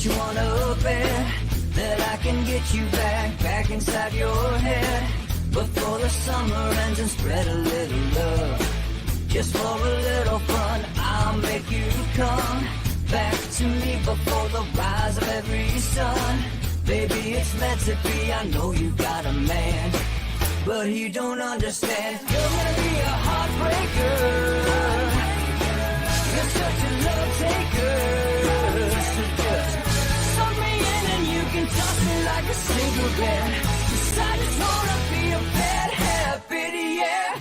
But you wanna bet that I can get you back inside your head before the summer ends, and spread a little love. Just for a little fun, I'll make you come back to me before the rise of every sun. Baby, it's meant to be, I know you got a man, but he don't understand. You're gonna be a heartbreaker. You're such a love taker. So just suck me in and you can toss me like a cigarette. 'Cause I just wanna be a bad habit, yeah.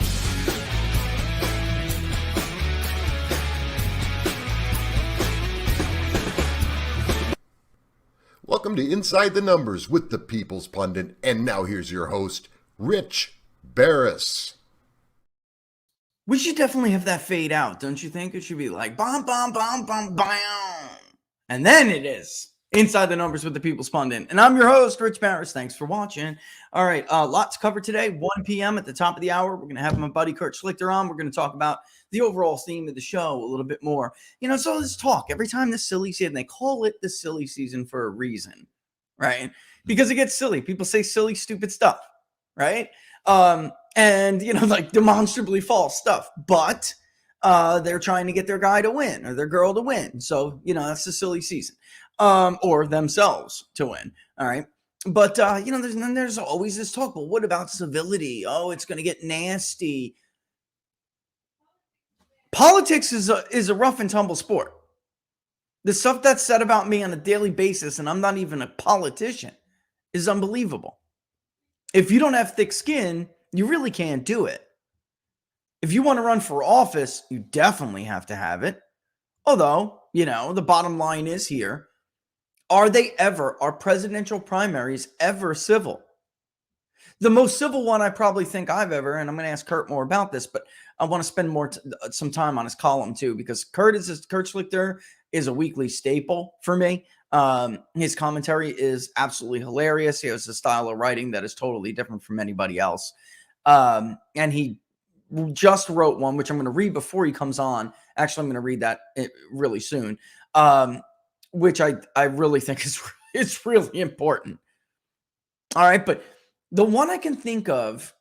Welcome to Inside the Numbers with the People's Pundit, and now here's your host, Rich Barris. We should definitely have that fade out, don't you think? It should be like, bom, bom, bom, bom, bam. And then it is Inside the Numbers with the People's Pundit. And I'm your host, Rich Barris. Thanks for watching. All right, lots to cover today. 1 p.m. at the top of the hour. We're going to have my buddy Kurt Schlichter on. We're going to talk about the overall theme of the show a little bit more. You know, so let's talk. Every time this silly season, they call it the silly season for a reason, right? Because it gets silly. People say silly, stupid stuff, right? And, you know, like demonstrably false stuff. But they're trying to get their guy to win or their girl to win. So, you know, that's the silly season. Or themselves to win. All right. But, you know, there's always this talk. Well, what about civility? Oh, it's going to get nasty. Politics is a rough and tumble sport. The stuff that's said about me on a daily basis, and I'm not even a politician, is unbelievable. If you don't have thick skin, you really can't do it. If you want to run for office, you definitely have to have it. Although, you know, the bottom line is here. Are presidential primaries ever civil? The most civil one I probably think I've ever, and I'm going to ask Kurt more about this, but I want to spend some time on his column too, because Kurt Schlichter is a weekly staple for me. His commentary is absolutely hilarious. He has a style of writing that is totally different from anybody else. And he just wrote one, which I'm going to read before he comes on. Actually, I'm going to read that really soon. Which I really think is really important. All right, but the one I can think of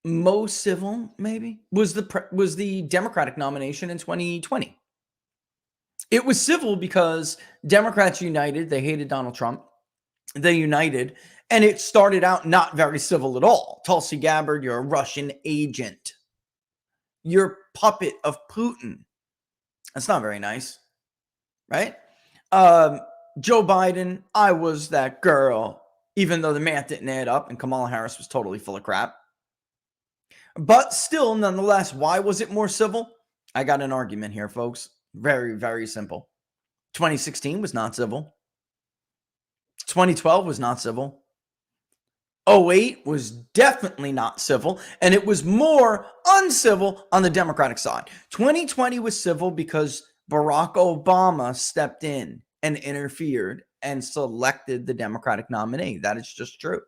most civil maybe was the Democratic nomination in 2020. It was civil because Democrats united. They hated Donald Trump. They united, and it started out not very civil at all. Tulsi Gabbard, you're a Russian agent. You're puppet of Putin. That's not very nice, right? Joe Biden, I was that girl, even though the math didn't add up and Kamala Harris was totally full of crap. But still, nonetheless, why was it more civil? I got an argument here, folks. Very, very simple. 2016 was not civil. 2012 was not civil. 2008 was definitely not civil, and it was more uncivil on the Democratic side. 2020 was civil because Barack Obama stepped in and interfered and selected the Democratic nominee. That is just true.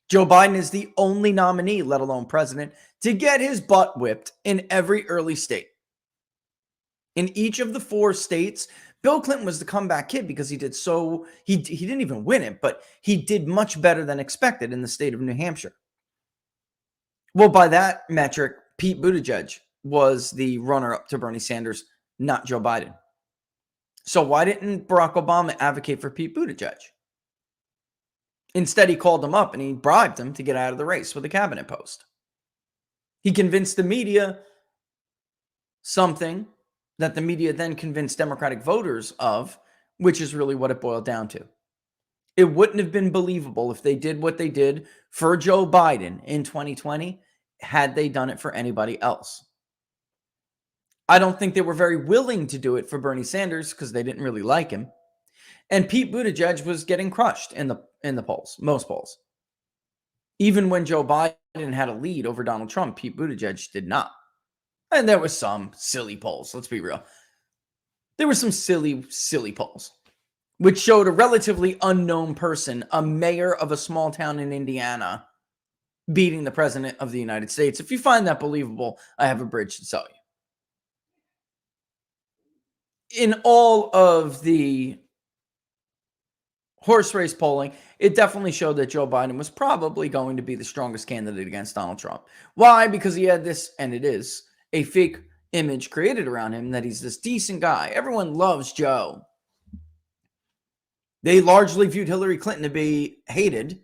Joe Biden is the only nominee, let alone president, to get his butt whipped in every early state. In each of the 4 states, Bill Clinton was the comeback kid because he didn't even win it, but he did much better than expected in the state of New Hampshire. Well, by that metric, Pete Buttigieg was the runner-up to Bernie Sanders, not Joe Biden. So why didn't Barack Obama advocate for Pete Buttigieg? Instead, he called him up and he bribed him to get out of the race with a cabinet post. He convinced the media something that the media then convinced Democratic voters of, which is really what it boiled down to. It wouldn't have been believable if they did what they did for Joe Biden in 2020 had they done it for anybody else. I don't think they were very willing to do it for Bernie Sanders because they didn't really like him. And Pete Buttigieg was getting crushed in the polls, most polls. Even when Joe Biden had a lead over Donald Trump, Pete Buttigieg did not. And there was some silly polls, let's be real. There were some silly polls, which showed a relatively unknown person, a mayor of a small town in Indiana, beating the president of the United States. If you find that believable, I have a bridge to sell you. In all of the horse race polling, it definitely showed that Joe Biden was probably going to be the strongest candidate against Donald Trump. Why? Because he had this, and it is, a fake image created around him that he's this decent guy. Everyone loves Joe. They largely viewed Hillary Clinton to be hated,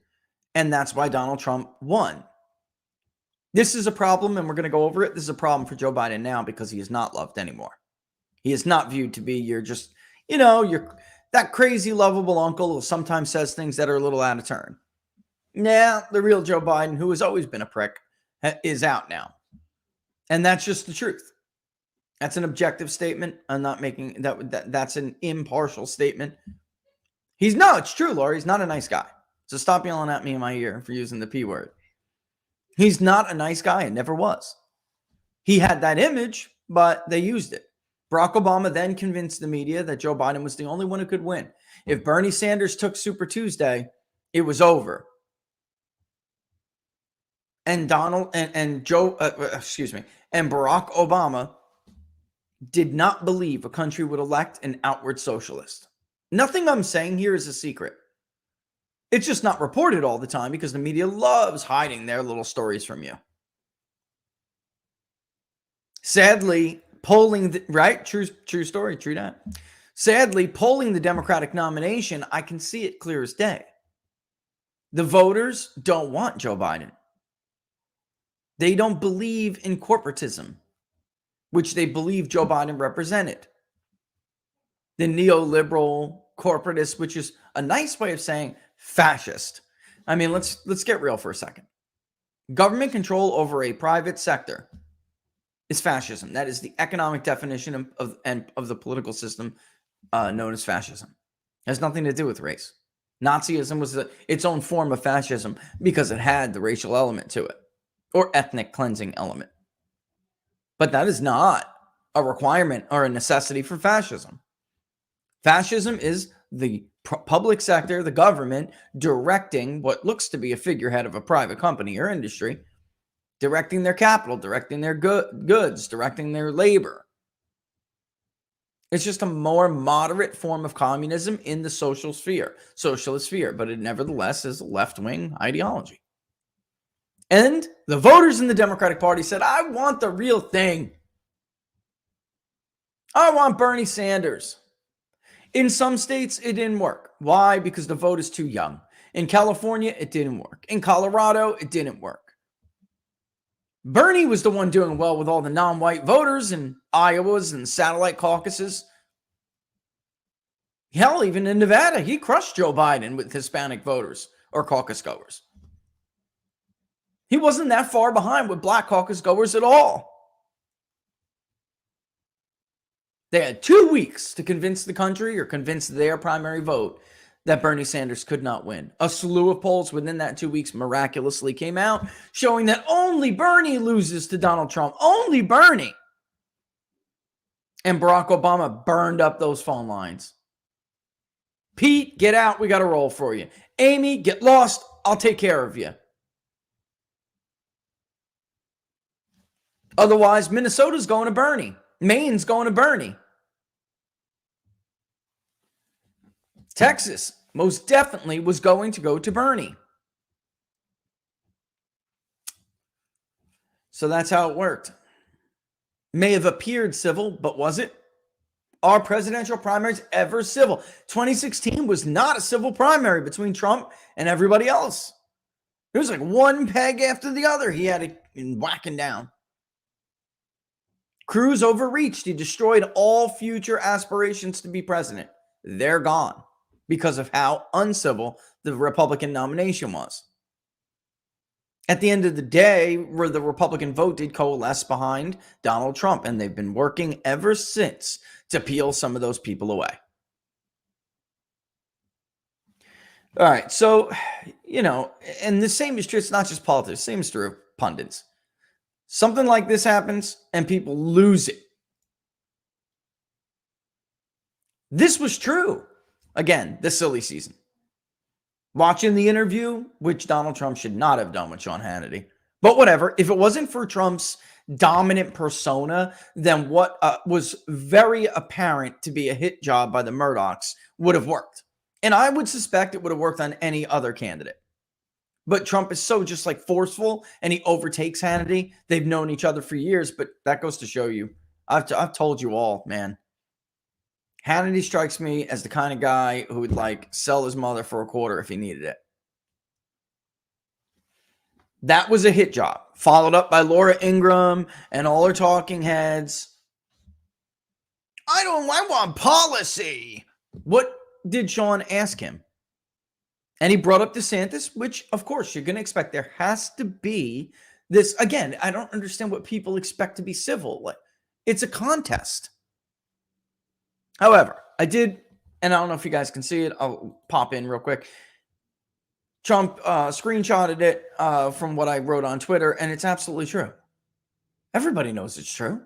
and that's why Donald Trump won. This is a problem, and we're going to go over it. This is a problem for Joe Biden now because he is not loved anymore. He is not viewed to be you're that crazy lovable uncle who sometimes says things that are a little out of turn. Nah, the real Joe Biden, who has always been a prick, is out now. And that's just the truth. That's an objective statement. I'm not making that's an impartial statement. It's true, Laura. He's not a nice guy. So stop yelling at me in my ear for using the P word. He's not a nice guy and never was. He had that image, but they used it. Barack Obama then convinced the media that Joe Biden was the only one who could win. If Bernie Sanders took Super Tuesday, it was over. And Barack Obama did not believe a country would elect an outward socialist. Nothing I'm saying here is a secret. It's just not reported all the time because the media loves hiding their little stories from you. Sadly, true story, true that. Sadly, polling the Democratic nomination, I can see it clear as day. The voters don't want Joe Biden. They don't believe in corporatism, which they believe Joe Biden represented. The neoliberal corporatist, which is a nice way of saying fascist. I mean, let's get real for a second. Government control over a private sector is fascism. That is the economic definition of the political system known as fascism. It has nothing to do with race. Nazism was its own form of fascism because it had the racial element to it, or ethnic cleansing element. But that is not a requirement or a necessity for fascism. Fascism is the public sector, the government, directing what looks to be a figurehead of a private company or industry, directing their capital, directing their goods, directing their labor. It's just a more moderate form of communism in the socialist sphere, but it nevertheless is a left-wing ideology. And the voters in the Democratic Party said, I want the real thing. I want Bernie Sanders. In some states, it didn't work. Why? Because the vote is too young. In California, it didn't work. In Colorado, it didn't work. Bernie was the one doing well with all the non-white voters in Iowas and satellite caucuses. Hell, even in Nevada, he crushed Joe Biden with Hispanic voters or caucus goers. He wasn't that far behind with black caucus goers at all. They had 2 weeks to convince the country or convince their primary vote that Bernie Sanders could not win. A slew of polls within that 2 weeks miraculously came out, showing that only Bernie loses to Donald Trump. Only Bernie. And Barack Obama burned up those phone lines. Pete, get out. We got a roll for you. Amy, get lost. I'll take care of you. Otherwise, Minnesota's going to Bernie. Maine's going to Bernie. Texas most definitely was going to go to Bernie. So that's how it worked. May have appeared civil, but was it? Are presidential primaries ever civil? 2016 was not a civil primary between Trump and everybody else. It was like one peg after the other he had it whacking down. Cruz overreached. He destroyed all future aspirations to be president. They're gone because of how uncivil the Republican nomination was. At the end of the day, where the Republican vote did coalesce behind Donald Trump, and they've been working ever since to peel some of those people away. All right, so, and the same is true. It's not just politics. Same is true of pundits. Something like this happens and people lose it. This was true. Again, this silly season. Watching the interview, which Donald Trump should not have done with Sean Hannity. But whatever, if it wasn't for Trump's dominant persona, then what was very apparent to be a hit job by the Murdochs would have worked. And I would suspect it would have worked on any other candidate. But Trump is so just like forceful, and he overtakes Hannity. They've known each other for years, but that goes to show you. I've told you all, man. Hannity strikes me as the kind of guy who would like sell his mother for a quarter if he needed it. That was a hit job, followed up by Laura Ingraham and all her talking heads. I want policy. What did Sean ask him? And he brought up DeSantis, which, of course, you're going to expect. There has to be this. Again, I don't understand what people expect to be civil. Like, it's a contest. However, I did, and I don't know if you guys can see it. I'll pop in real quick. Trump screenshotted it from what I wrote on Twitter, and it's absolutely true. Everybody knows it's true.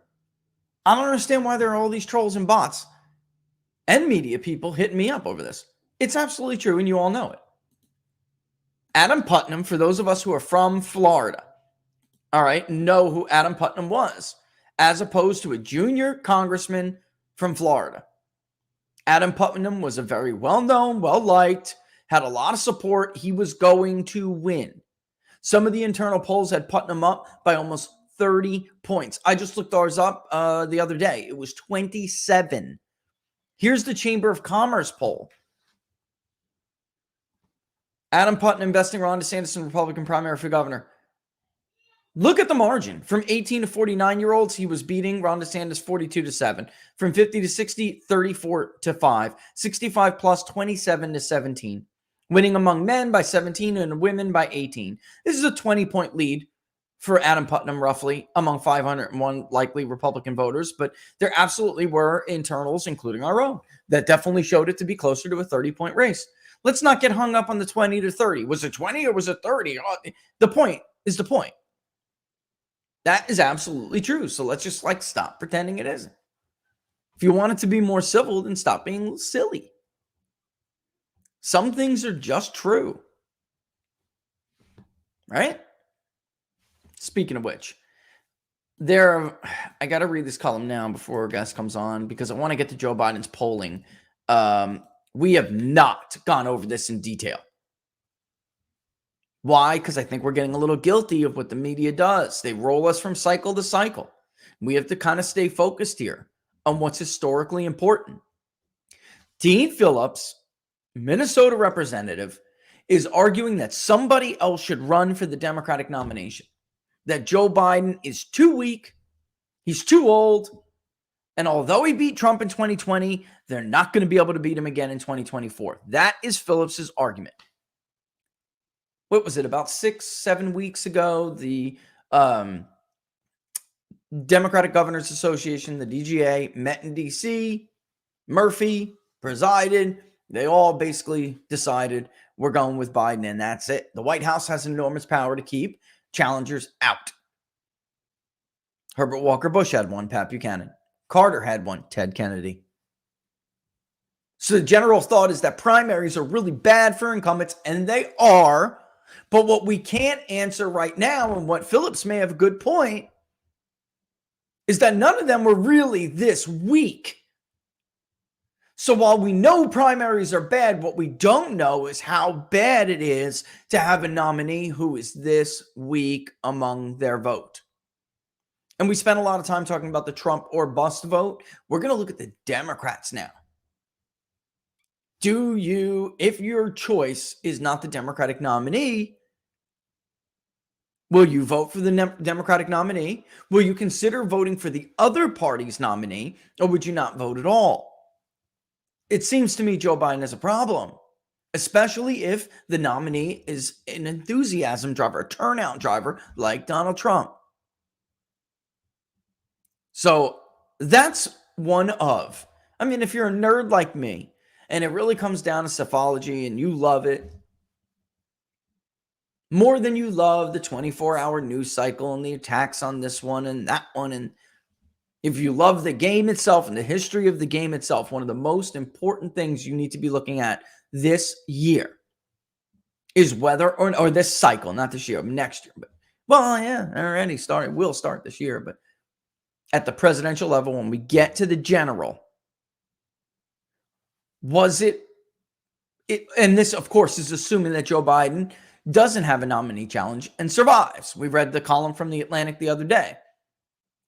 I don't understand why there are all these trolls and bots and media people hitting me up over this. It's absolutely true, and you all know it. Adam Putnam, for those of us who are from Florida, all right, know who Adam Putnam was, as opposed to a junior congressman from Florida. Adam Putnam was a very well-known, well-liked, had a lot of support. He was going to win. Some of the internal polls had Putnam up by almost 30 points. I just looked ours up the other day. It was 27. Here's the Chamber of Commerce poll. Adam Putnam besting Ron DeSantis in Republican primary for governor. Look at the margin. From 18 to 49-year-olds, he was beating Ron DeSantis 42-7. From 50 to 60, 34-5. 65 plus, 27-17. Winning among men by 17 and women by 18. This is a 20-point lead for Adam Putnam, roughly, among 501 likely Republican voters. But there absolutely were internals, including our own, that definitely showed it to be closer to a 30-point race. Let's not get hung up on the 20 to 30. Was it 20 or was it 30? The point is the point. That is absolutely true. So let's just stop pretending it isn't. If you want it to be more civil, then stop being silly. Some things are just true. Right? Speaking of which, I got to read this column now before a guest comes on because I want to get to Joe Biden's polling. We have not gone over this in detail. Why? Because I think we're getting a little guilty of what the media does. They roll us from cycle to cycle. We have to kind of stay focused here on what's historically important. Dean Phillips, Minnesota representative, is arguing that somebody else should run for the Democratic nomination. That Joe Biden is too weak, he's too old, and although he beat Trump in 2020, they're not going to be able to beat him again in 2024. That is Phillips's argument. What was it, about 6-7 weeks ago, the Democratic Governors Association, the DGA, met in D.C. Murphy presided. They all basically decided we're going with Biden, and that's it. The White House has enormous power to keep challengers out. Herbert Walker Bush had one, Pat Buchanan. Carter had one, Ted Kennedy. So the general thought is that primaries are really bad for incumbents, and they are. But what we can't answer right now, and what Phillips may have a good point, is that none of them were really this weak. So while we know primaries are bad, what we don't know is how bad it is to have a nominee who is this weak among their vote. And we spent a lot of time talking about the Trump or bust vote. We're going to look at the Democrats now. Do you, if your choice is not the Democratic nominee, will you vote for the Democratic nominee? Will you consider voting for the other party's nominee, or would you not vote at all? It seems to me Joe Biden has a problem, especially if the nominee is an enthusiasm driver, a turnout driver like Donald Trump. So that's one of, I mean, if you're a nerd like me, and it really comes down to psephology and you love it more than you love the 24-hour news cycle and the attacks on this one and that one. And if you love the game itself and the history of the game itself, one of the most important things you need to be looking at this year is whether or this cycle, not this year, next year. But well, yeah, already started. Will start this year, but at the presidential level, when we get to the general, was it And this, of course, is assuming that Joe Biden doesn't have a nominee challenge and survives. We read the column from The Atlantic the other day.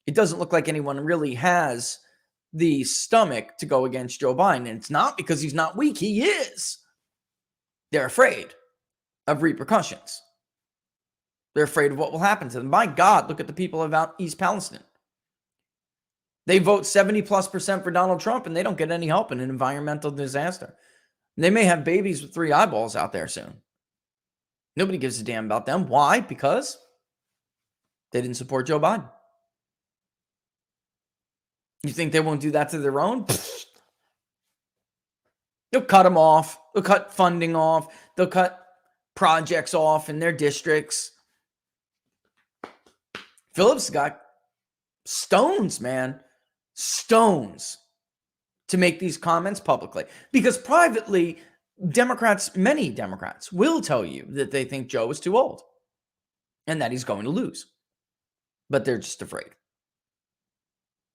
It doesn't look like anyone really has the stomach to go against Joe Biden. And it's not because he's not weak. He is. They're afraid of repercussions. They're afraid of what will happen to them. My God, look at the people of East Palestine. They vote 70+% for Donald Trump, and they don't get any help in an environmental disaster. They may have babies with 3 eyeballs out there soon. Nobody gives a damn about them. Why? Because they didn't support Joe Biden. You think they won't do that to their own? They'll cut them off. They'll cut funding off. They'll cut projects off in their districts. Phillips got stones, man. Stones to make these comments publicly. Because privately, many Democrats will tell you that they think Joe is too old and that he's going to lose. But they're just afraid.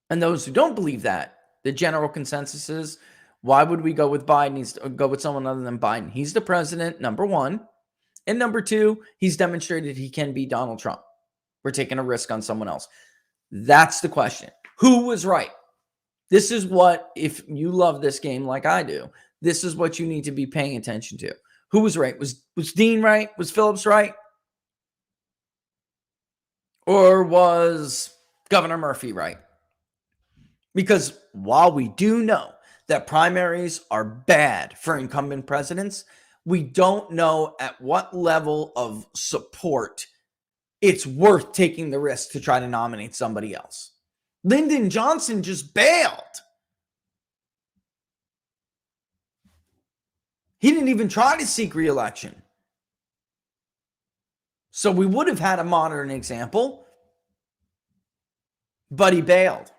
And those who don't believe that, the general consensus is, why would we go with Biden? Go with someone other than Biden. He's the president, number one. And number two, he's demonstrated he can be Donald Trump. We're taking a risk on someone else. That's the question. Who was right? This is what, if you love this game like I do, this is what you need to be paying attention to. Who was right? Was Dean right? Was Phillips right? Or was Governor Murphy right? Because while we do know that primaries are bad for incumbent presidents, we don't know at what level of support it's worth taking the risk to try to nominate somebody else. Lyndon Johnson just bailed. He didn't even try to seek re-election. So we would have had a modern example, but he bailed.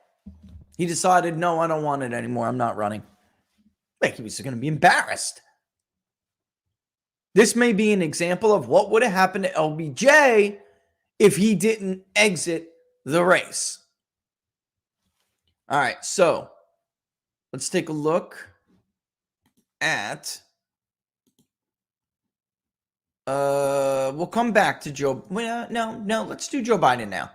He decided, no, I don't want it anymore. I'm not running. Like he was going to be embarrassed. This may be an example of what would have happened to LBJ if he didn't exit the race. All right, so let's take a look at, we'll come back to Joe. Well, no, let's do Joe Biden now.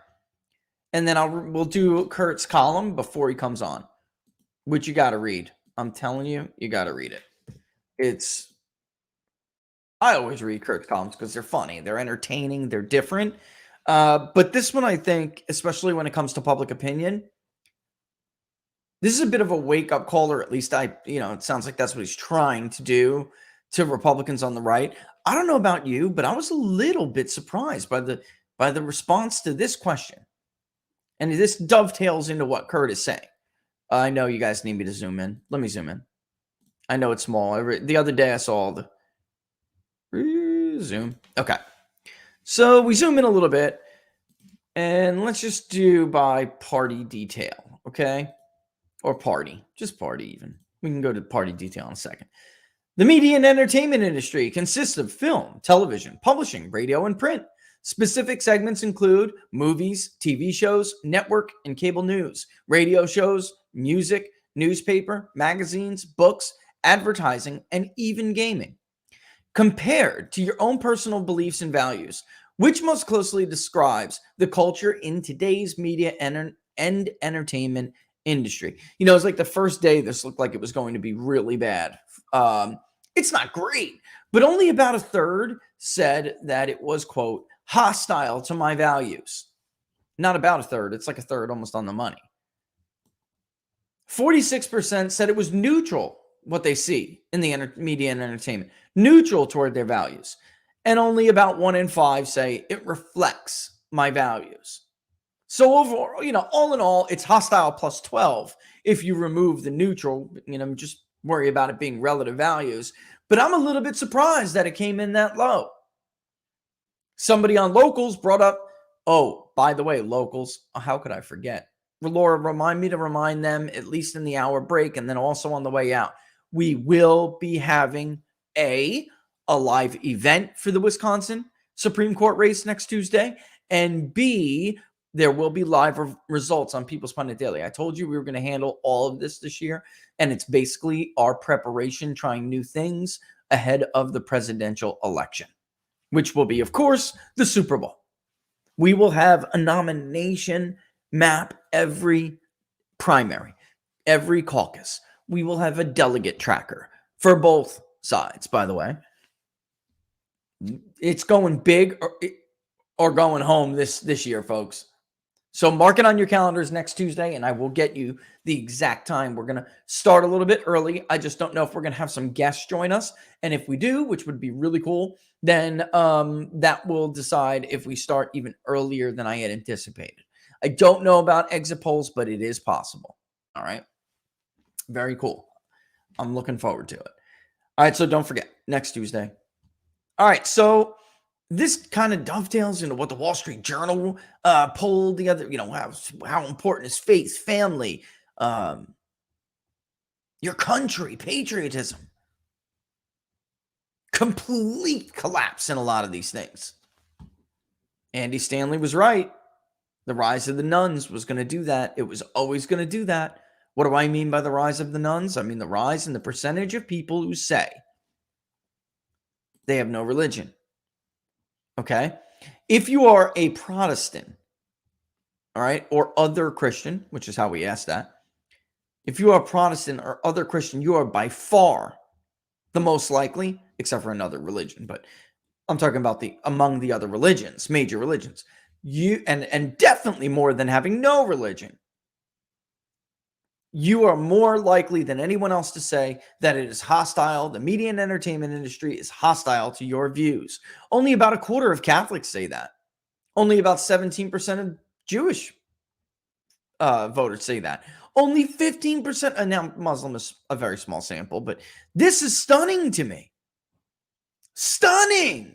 And then we'll do Kurt's column before he comes on, which you got to read. I'm telling you, you got to read it. I always read Kurt's columns because they're funny. They're entertaining. They're different. But this one, I think, especially when it comes to public opinion, this is a bit of a wake-up call, or at least it sounds like that's what he's trying to do to Republicans on the right. I don't know about you, but I was a little bit surprised by the response to this question. And this dovetails into what Kurt is saying. I know you guys need me to zoom in. Let me zoom in. I know it's small. The other day I saw the zoom. Okay. So we zoom in a little bit, and let's just do by party detail, okay? Or party. Just party even. We can go to party detail in a second. The media and entertainment industry consists of film, television, publishing, radio, and print. Specific segments include movies, TV shows, network and cable news, radio shows, music, newspaper, magazines, books, advertising, and even gaming. Compared to your own personal beliefs and values, which most closely describes the culture in today's media and entertainment industry. It's like the first day this looked like it was going to be really bad. It's not great, but only about a third said that it was, quote, hostile to my values. Not about a third. It's like a third, almost on the money. 46% said it was neutral, what they see in the media and entertainment, neutral toward their values. And only about 1 in 5 say it reflects my values. So overall, all in all, it's hostile plus 12. If you remove the neutral, just worry about it being relative values. But I'm a little bit surprised that it came in that low. Somebody on Locals brought up, oh, by the way, Locals, how could I forget? Laura, remind me to remind them, at least in the hour break, and then also on the way out. We will be having a live event for the Wisconsin Supreme Court race next Tuesday, and B, there will be live results on People's Pundit Daily. I told you we were going to handle all of this year, and it's basically our preparation, trying new things, ahead of the presidential election, which will be, of course, the Super Bowl. We will have a nomination map every primary, every caucus. We will have a delegate tracker for both sides, by the way. It's going big or going home this year, folks. So mark it on your calendars next Tuesday, and I will get you the exact time. We're going to start a little bit early. I just don't know if we're going to have some guests join us. And if we do, which would be really cool, then that will decide if we start even earlier than I had anticipated. I don't know about exit polls, but it is possible. All right. Very cool. I'm looking forward to it. All right. So don't forget, next Tuesday. All right. So this kind of dovetails into what the Wall Street Journal polled the other, how important is faith, family, your country, patriotism. Complete collapse in a lot of these things. Andy Stanley was right. The rise of the nuns was going to do that. It was always going to do that. What do I mean by the rise of the nuns? I mean the rise in the percentage of people who say they have no religion. Okay? If you are a Protestant, all right, or other Christian, which is how we ask that, if you are a Protestant or other Christian, you are by far the most likely, except for another religion, but I'm talking about among the other religions, major religions, and definitely more than having no religion. You are more likely than anyone else to say that it is hostile. The media and entertainment industry is hostile to your views. Only about a quarter of Catholics say that. Only about 17% of Jewish voters say that. Only 15%, and now Muslim is a very small sample, but this is stunning to me. Stunning.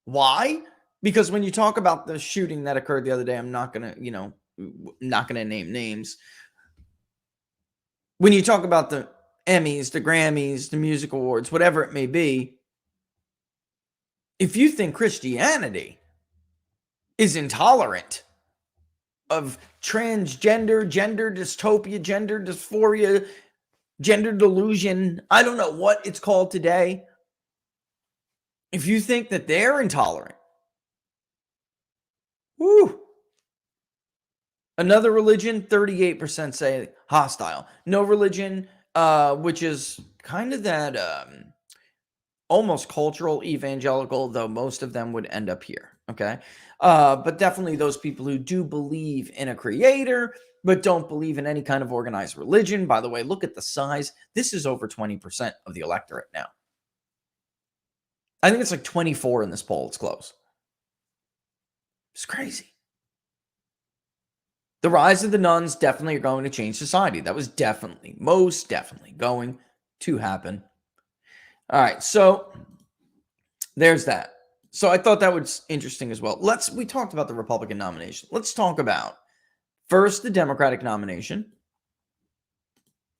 Why? Because when you talk about the shooting that occurred the other day, I'm not going to name names. When you talk about the Emmys, the Grammys, the music awards, whatever it may be, if you think Christianity is intolerant of transgender, gender dystopia, gender dysphoria, gender delusion, I don't know what it's called today. If you think that they're intolerant, whoo. Another religion, 38% say hostile. No religion, which is kind of that almost cultural evangelical, though most of them would end up here, okay? But definitely those people who do believe in a creator, but don't believe in any kind of organized religion. By the way, look at the size. This is over 20% of the electorate now. I think it's like 24 in this poll. It's close. It's crazy. The rise of the nuns definitely are going to change society. That was definitely, most definitely going to happen. All right, so there's that. So I thought that was interesting as well. We talked about the Republican nomination. Let's talk about first the Democratic nomination.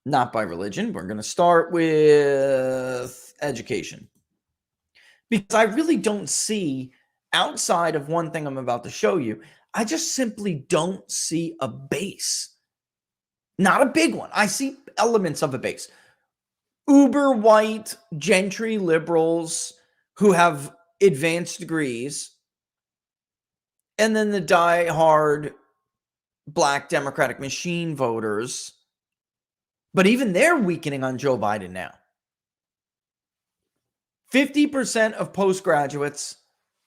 Not by religion. We're going to start with education. Because I really don't see, outside of one thing I'm about to show you, I just simply don't see a base. Not a big one. I see elements of a base. Uber white gentry liberals who have advanced degrees, and then the die-hard black Democratic machine voters. But even they're weakening on Joe Biden now. 50% of postgraduates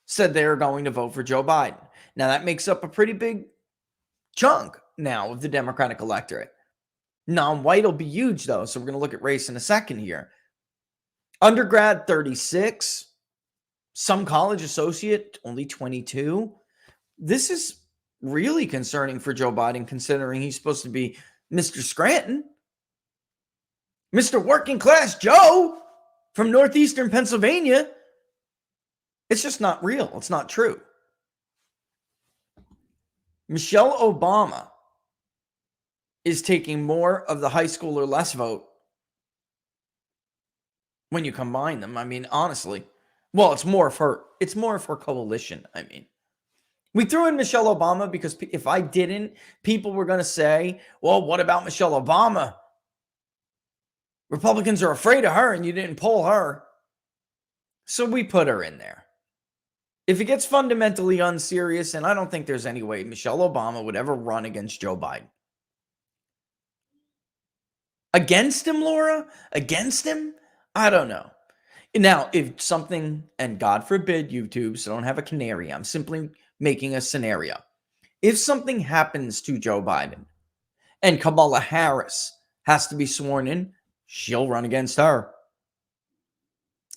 said they're going to vote for Joe Biden. Now, that makes up a pretty big chunk now of the Democratic electorate. Non-white will be huge, though, so we're going to look at race in a second here. Undergrad, 36. Some college associate, only 22. This is really concerning for Joe Biden, considering he's supposed to be Mr. Scranton. Mr. Working Class Joe from northeastern Pennsylvania. It's just not real. It's not true. Michelle Obama is taking more of the high school or less vote when you combine them. I mean, honestly, well, it's more of her coalition. I mean, we threw in Michelle Obama because if I didn't, people were going to say, well, what about Michelle Obama? Republicans are afraid of her and you didn't poll her. So we put her in there. If it gets fundamentally unserious, and I don't think there's any way Michelle Obama would ever run against Joe Biden. Against him, Laura? Against him? I don't know. Now, if something, and God forbid YouTube, so don't have a canary, I'm simply making a scenario. If something happens to Joe Biden and Kamala Harris has to be sworn in, she'll run against her.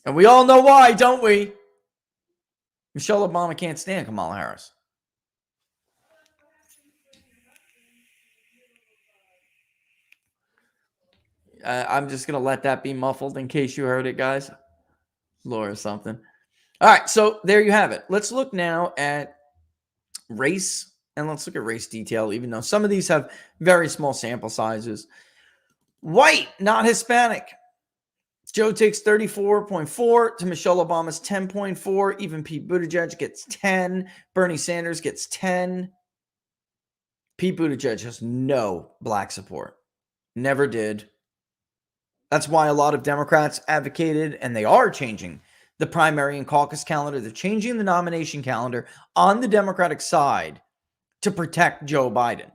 And we all know why, don't we? Michelle Obama can't stand Kamala Harris. I'm just going to let that be muffled in case you heard it, guys. Laura something. All right, so there you have it. Let's look now at race, and let's look at race detail, even though some of these have very small sample sizes. White, not Hispanic. Joe takes 34.4 to Michelle Obama's 10.4. Even Pete Buttigieg gets 10. Bernie Sanders gets 10. Pete Buttigieg has no black support. Never did. That's why a lot of Democrats advocated, and they are changing the primary and caucus calendar. They're changing the nomination calendar on the Democratic side to protect Joe Biden.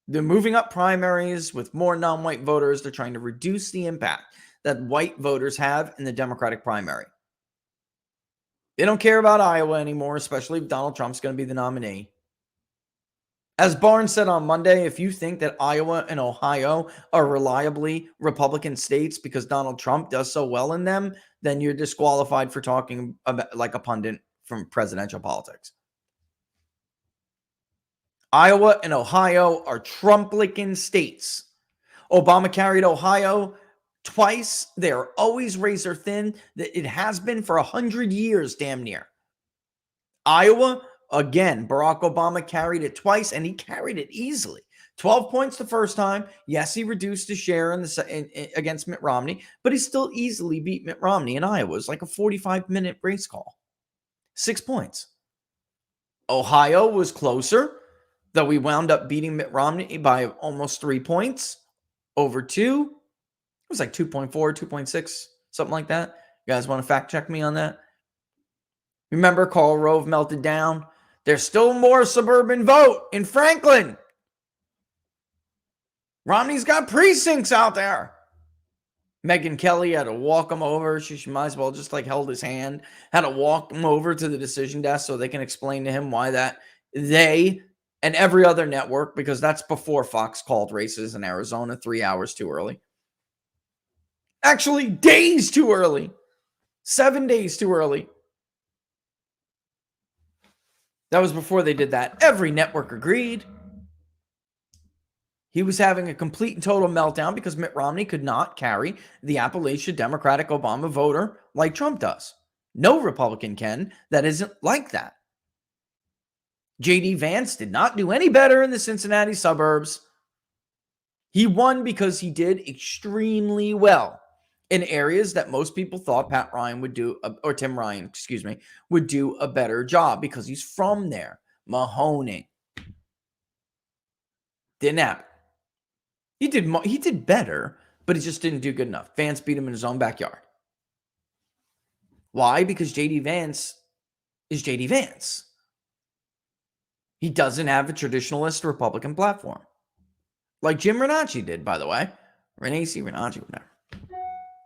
They're moving up primaries with more non-white voters. They're trying to reduce the impact that white voters have in the Democratic primary. They don't care about Iowa anymore, especially if Donald Trump's going to be the nominee. As Barnes said on Monday, if you think that Iowa and Ohio are reliably Republican states because Donald Trump does so well in them, then you're disqualified for talking about like a pundit from presidential politics. Iowa and Ohio are Trumplican states. Obama carried Ohio twice. They're always razor thin. It has been for 100 years, damn near. Iowa, again, Barack Obama carried it twice, and he carried it easily. 12 points the first time. Yes, he reduced his share against Mitt Romney, but he still easily beat Mitt Romney in Iowa. It was like a 45-minute race call. 6 points. Ohio was closer, though we wound up beating Mitt Romney by almost 3 points over 2. It was like 2.4, 2.6, something like that. You guys want to fact check me on that? Remember, Karl Rove melted down. There's still more suburban vote in Franklin. Romney's got precincts out there. Megyn Kelly had to walk him over. She might as well just like held his hand. Had to walk him over to the decision desk so they can explain to him why that they and every other network, because that's before Fox called races in Arizona 3 hours too early. Actually, days too early. 7 days too early. That was before they did that. Every network agreed. He was having a complete and total meltdown because Mitt Romney could not carry the Appalachia Democratic Obama voter like Trump does. No Republican can. That isn't like that. J.D. Vance did not do any better in the Cincinnati suburbs. He won because he did extremely well in areas that most people thought Pat Ryan would do, or Tim Ryan, would do a better job because he's from there. Mahoning. Didn't happen. He did better, but he just didn't do good enough. Vance beat him in his own backyard. Why? Because J.D. Vance is J.D. Vance. He doesn't have a traditionalist Republican platform. Like Jim Renacci did, by the way. Renacci, whatever.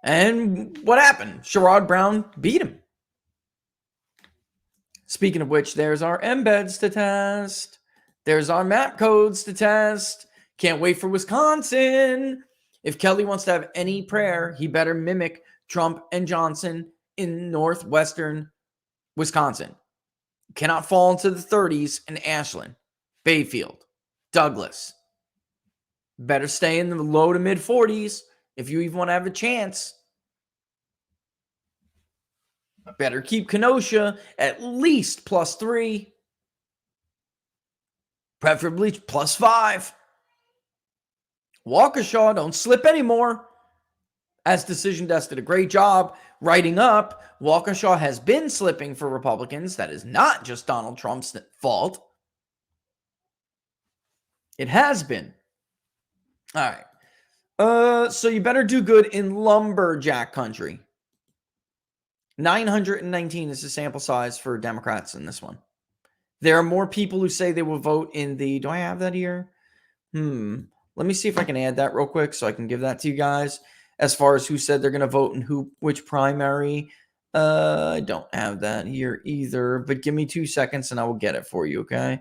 And what happened? Sherrod Brown beat him. Speaking of which, there's our embeds to test. There's our map codes to test. Can't wait for Wisconsin. If Kelly wants to have any prayer, he better mimic Trump and Johnson in northwestern Wisconsin. Cannot fall into the 30s in Ashland, Bayfield, Douglas. Better stay in the low to mid 40s if you even want to have a chance. Better keep Kenosha at least +3. Preferably +5. Waukesha, don't slip anymore. As Decision Desk did a great job writing up, Waukesha has been slipping for Republicans. That is not just Donald Trump's fault. It has been. All right. So you better do good in lumberjack country. 919 is the sample size for Democrats in this one. There are more people who say they will vote in the, do I have that here? Let me see if I can add that real quick so I can give that to you guys. As far as who said they're going to vote in which primary, I don't have that here either, but give me 2 seconds and I will get it for you, okay?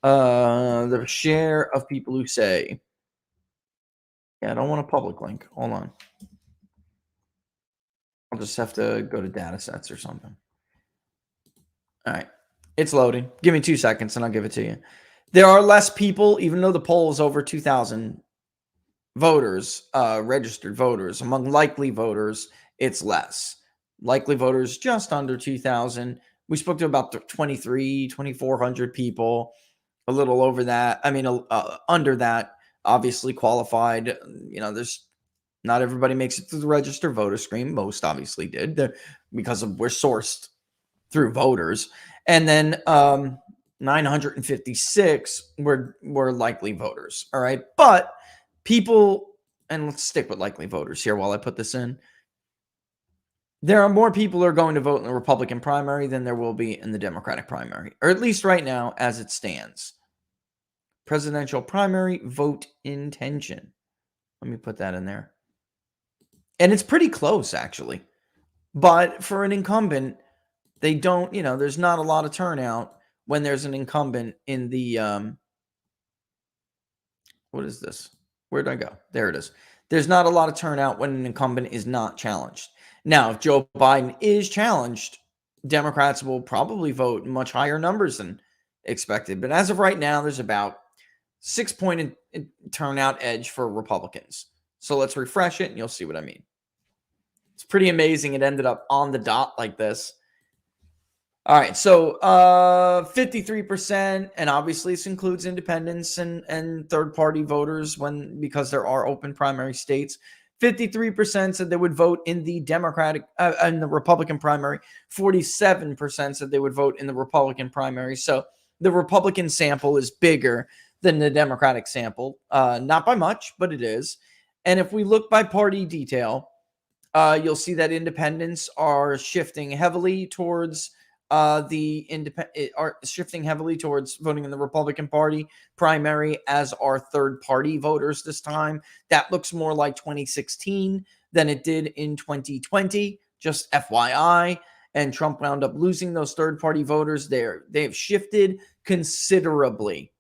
The share of people who say, yeah, I don't want a public link. Hold on. I'll just have to go to data sets or something. All right. It's loading. Give me 2 seconds and I'll give it to you. There are less people, even though the poll is over 2,000 voters, registered voters. Among likely voters, it's less. Likely voters just under 2,000. We spoke to about 2,400 people, a little over that. I mean, under that, obviously qualified. You know, there's not everybody makes it through the registered voter screen. Most obviously did because we're sourced through voters. And then 956 were likely voters. All right. But people, and let's stick with likely voters here while I put this in. There are more people who are going to vote in the Republican primary than there will be in the Democratic primary, or at least right now as it stands. Presidential primary vote intention. Let me put that in there. And it's pretty close, actually. But for an incumbent, they don't, you know, there's not a lot of turnout when there's an incumbent in the, what is this? Where'd I go? There it is. There's not a lot of turnout when an incumbent is not challenged. Now, if Joe Biden is challenged, Democrats will probably vote much higher numbers than expected. But as of right now, there's about 6-point turnout edge for Republicans. So let's refresh it and you'll see what I mean. It's pretty amazing. It ended up on the dot like this. All right, so 53%, and obviously this includes independents and third-party voters because there are open primary states. 53% said they would vote in the Democratic and the Republican primary. 47% said they would vote in the Republican primary. So the Republican sample is bigger than the Democratic sample, not by much, but it is. And if we look by party detail, you'll see that independents are shifting heavily towards voting in the Republican Party primary, as are third-party voters this time. That looks more like 2016 than it did in 2020, just FYI. And Trump wound up losing those third-party voters there. They have shifted considerably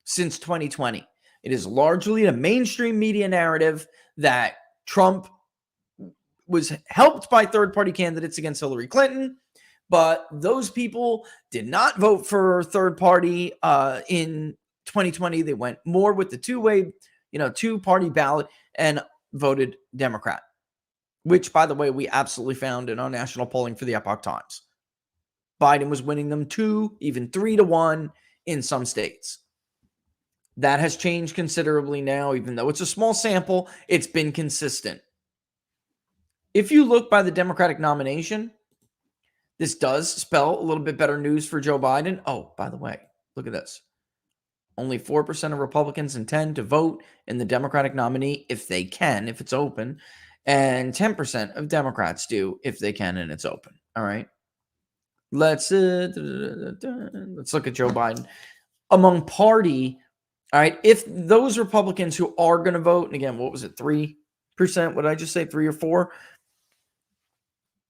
since 2020. It is largely a mainstream media narrative that Trump was helped by third-party candidates against Hillary Clinton, but those people did not vote for third party in 2020. They went more with the two-party ballot and voted Democrat, which, by the way, we absolutely found in our national polling for the Epoch Times. Biden was winning them 2, even 3-1 in some states. That has changed considerably now, even though it's a small sample, it's been consistent. If you look by the Democratic nomination, this does spell a little bit better news for Joe Biden. Oh, by the way, look at this. Only 4% of Republicans intend to vote in the Democratic nominee if they can, if it's open. And 10% of Democrats do if they can and it's open. All right. Let's look at Joe Biden. Among party, all right, if those Republicans who are going to vote, and again, what was it, 3%? What did I just say, 3 or 4?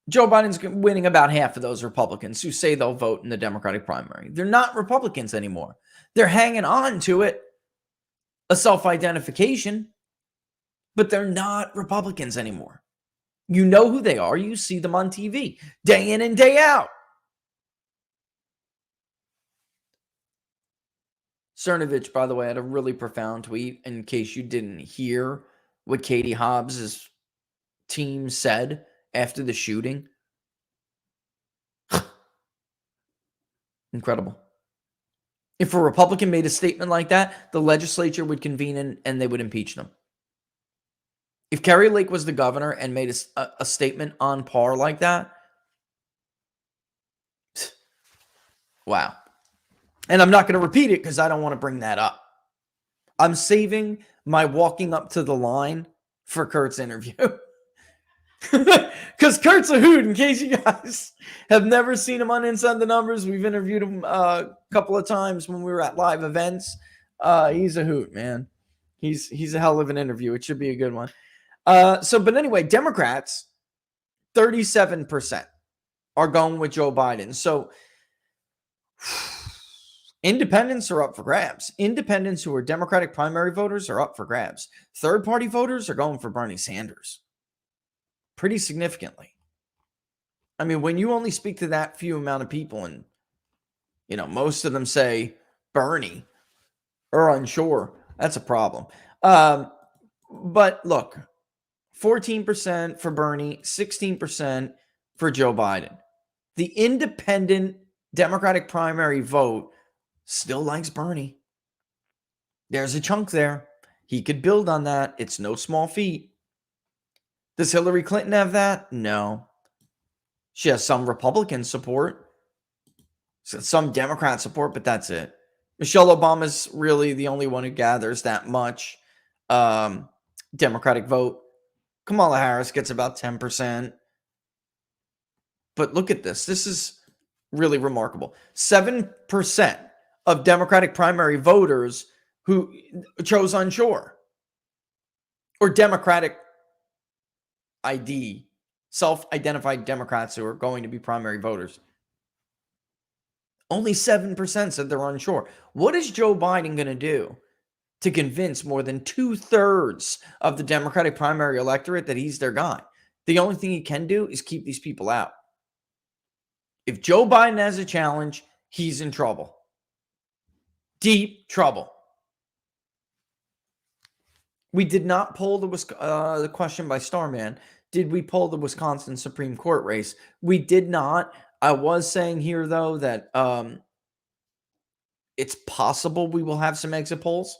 Joe Biden's winning about half of those Republicans who say they'll vote in the Democratic primary. They're not Republicans anymore. They're hanging on to it, a self-identification, but they're not Republicans anymore. You know who they are. You see them on TV day in and day out. Cernovich, by the way, had a really profound tweet in case you didn't hear what Katie Hobbs' team said after the shooting. Incredible. If a Republican made a statement like that, the legislature would convene and they would impeach them. If Kerry Lake was the governor and made a statement on par like that, wow. And I'm not going to repeat it because I don't want to bring that up. I'm saving my walking up to the line for Kurt's interview. Because Kurt's a hoot, in case you guys have never seen him on Inside the Numbers. We've interviewed him a couple of times when we were at live events. He's a hoot, man. He's a hell of an interview. It should be a good one. But anyway, Democrats, 37% are going with Joe Biden. So independents are up for grabs. Independents who are Democratic primary voters are up for grabs. Third-party voters are going for Bernie Sanders pretty significantly. I mean, when you only speak to that few amount of people and, most of them say Bernie or unsure, that's a problem. But look, 14% for Bernie, 16% for Joe Biden. The independent Democratic primary vote still likes Bernie. There's a chunk there. He could build on that. It's no small feat. Does Hillary Clinton have that? No. She has some Republican support, some Democrat support, but that's it. Michelle Obama's really the only one who gathers that much Democratic vote. Kamala Harris gets about 10%. But look at this. This is really remarkable. 7% of Democratic primary voters who chose unsure or Democratic ID, self-identified Democrats who are going to be primary voters. Only 7% said they're unsure. What is Joe Biden going to do to convince more than 2/3 of the Democratic primary electorate that he's their guy? The only thing he can do is keep these people out. If Joe Biden has a challenge, he's in trouble. Deep trouble. We did not poll the question by Starman. Did we poll the Wisconsin Supreme Court race? We did not. I was saying here, though, that it's possible we will have some exit polls.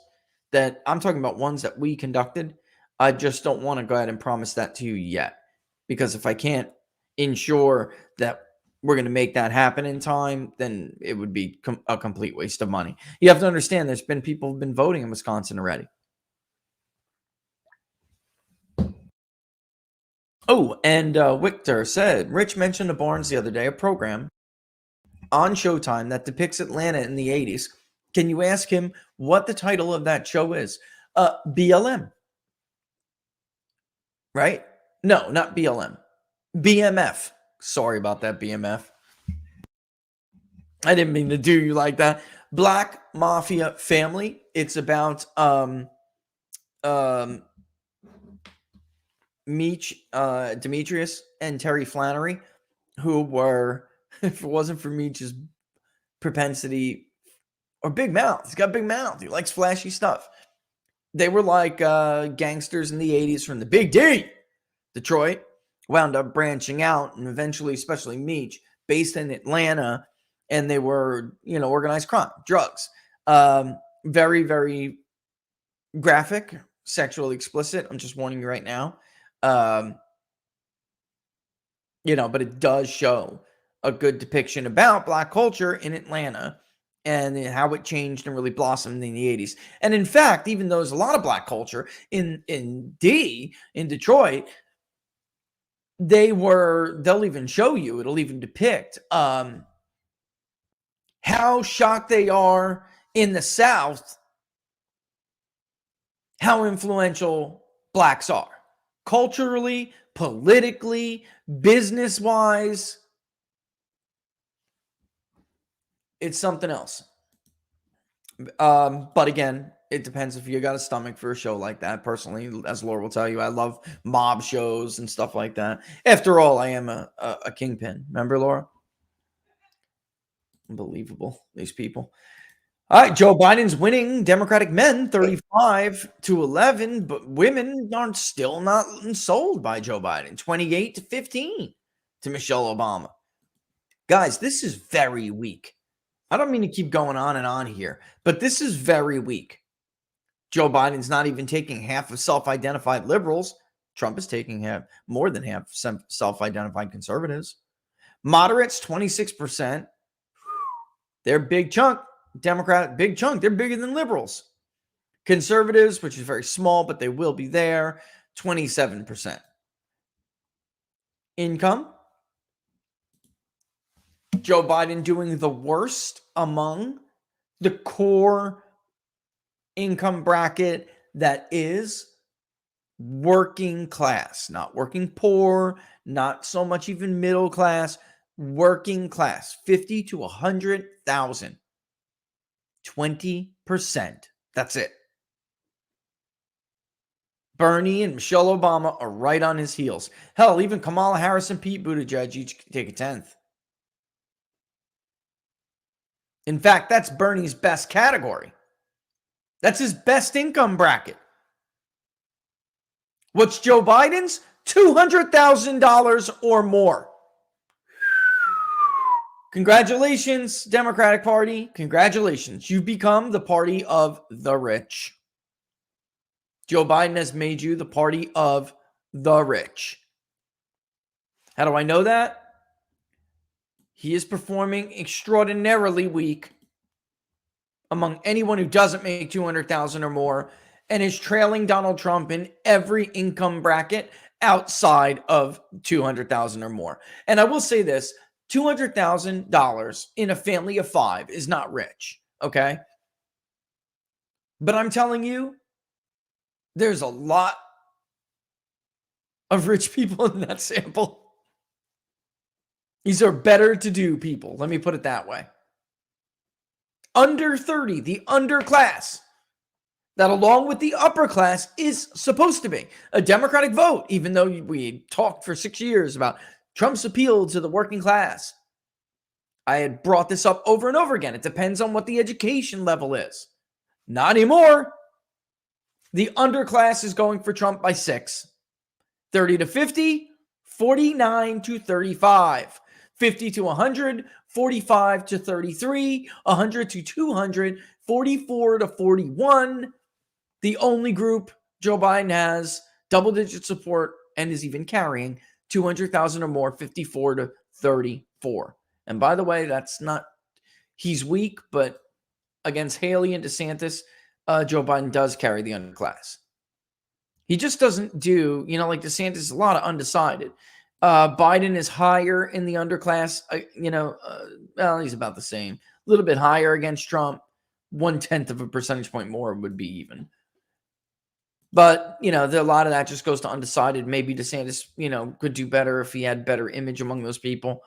That I'm talking about ones that we conducted. I just don't want to go ahead and promise that to you yet. Because if I can't ensure that we're going to make that happen in time, then it would be a complete waste of money. You have to understand there's been people who've been voting in Wisconsin already. Oh, and Victor said, Rich mentioned to Barnes the other day a program on Showtime that depicts Atlanta in the 80s. Can you ask him what the title of that show is? BLM. Right? No, not BLM. BMF. Sorry about that, BMF. I didn't mean to do you like that. Black Mafia Family. It's about Demetrius and Terry Flannery, who were, if it wasn't for Meech's propensity or big mouth, he's got big mouth. He likes flashy stuff. They were like gangsters in the 80s from the Big D, Detroit, wound up branching out and eventually, especially Meech, based in Atlanta, and they were, organized crime, drugs. Very, very graphic, sexually explicit. I'm just warning you right now. But it does show a good depiction about Black culture in Atlanta and how it changed and really blossomed in the 80s. And in fact, even though there's a lot of Black culture in Detroit, they'll even show you, it'll even depict how shocked they are in the South, how influential Blacks are. Culturally, politically, business-wise, it's something else. But again, it depends if you got a stomach for a show like that. Personally, as Laura will tell you, I love mob shows and stuff like that. After all, I am a kingpin. Remember, Laura? Unbelievable, these people. All right, Joe Biden's winning Democratic men 35-11, but women are still not sold by Joe Biden. 28-15 to Michelle Obama. Guys, this is very weak. I don't mean to keep going on and on here, but this is very weak. Joe Biden's not even taking half of self-identified liberals. Trump is taking more than half self-identified conservatives. Moderates, 26%. They're a big chunk. Democrat, big chunk. They're bigger than liberals. Conservatives, which is very small, but they will be there, 27%. income. Joe Biden doing the worst among the core income bracket that is working class, not working poor, not so much even middle class, working class, 50 to 100,000, 20%. That's it. Bernie and Michelle Obama are right on his heels. Hell, even Kamala Harris and Pete Buttigieg each take a 10th. In fact, that's Bernie's best category. That's his best income bracket. What's Joe Biden's? $200,000 or more. Congratulations, Democratic Party. Congratulations. You've become the party of the rich. Joe Biden has made you the party of the rich. How do I know that? He is performing extraordinarily weak among anyone who doesn't make 200,000 or more and is trailing Donald Trump in every income bracket outside of 200,000 or more. And I will say this, $200,000 in a family of 5 is not rich, okay? But I'm telling you, there's a lot of rich people in that sample. These are better to do people. Let me put it that way. Under 30, the underclass, that along with the upper class is supposed to be a Democratic vote, even though we talked for 6 years about Trump's appeal to the working class. I had brought this up over and over again. It depends on what the education level is. Not anymore. The underclass is going for Trump by 6. 30 to 50, 49 to 35. 50 to 100, 45 to 33, 100 to 200, 44 to 41. The only group Joe Biden has double-digit support and is even carrying 200,000 or more, 54 to 34. And by the way, that's not, he's weak, but against Haley and DeSantis, Joe Biden does carry the underclass. He just doesn't do, like DeSantis is a lot of undecided. Biden is higher in the underclass. Well, he's about the same. A little bit higher against Trump. 1/10 of a percentage point more would be even. But, a lot of that just goes to undecided. Maybe DeSantis, could do better if he had better image among those people.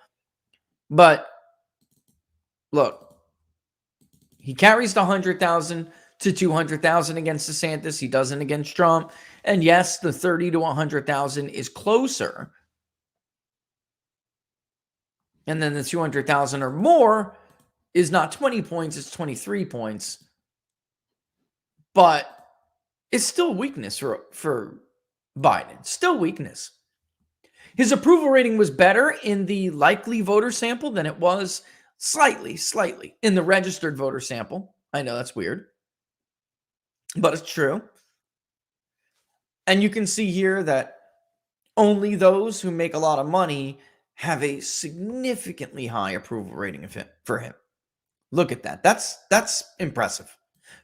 But, look, he carries the 100,000 to 200,000 against DeSantis. He doesn't against Trump. And yes, the 30 to 100,000 is closer. And then the 200,000 or more is not 20 points, it's 23 points. But it's still weakness for Biden. Still weakness. His approval rating was better in the likely voter sample than it was slightly in the registered voter sample. I know that's weird, but it's true. And you can see here that only those who make a lot of money have a significantly high approval rating for him. Look at that. That's impressive.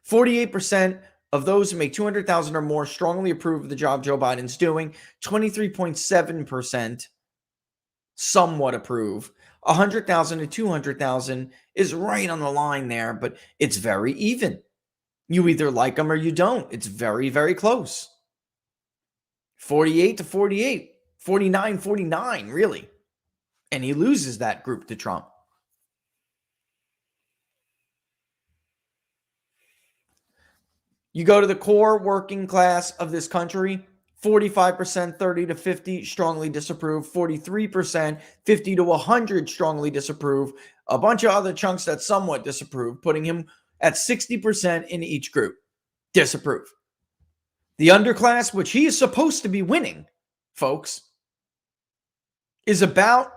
48% of those who make 200,000 or more strongly approve of the job Joe Biden's doing. 23.7% somewhat approve. 100,000 to 200,000 is right on the line there, but it's very even. You either like him or you don't. It's very, very close. 48 to 48, 49, 49, really. And he loses that group to Trump. You go to the core working class of this country, 45%, 30 to 50 strongly disapprove, 43%, 50 to 100 strongly disapprove, a bunch of other chunks that somewhat disapprove, putting him at 60% in each group. Disapprove. The underclass, which he is supposed to be winning, folks, is about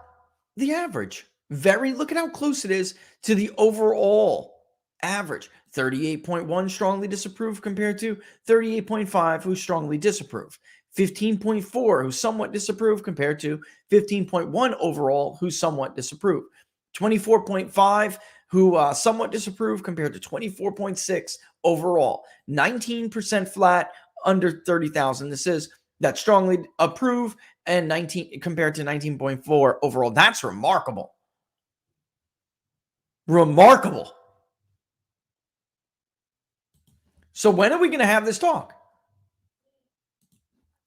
the average. Look at how close it is to the overall average. 38.1 strongly disapprove compared to 38.5 who strongly disapprove. 15.4 who somewhat disapprove compared to 15.1 overall who somewhat disapprove. 24.5 who somewhat disapprove compared to 24.6 overall. 19% flat under 30,000. This is that strongly approve, and 19 compared to 19.4 overall. That's remarkable. Remarkable. So when are we going to have this talk?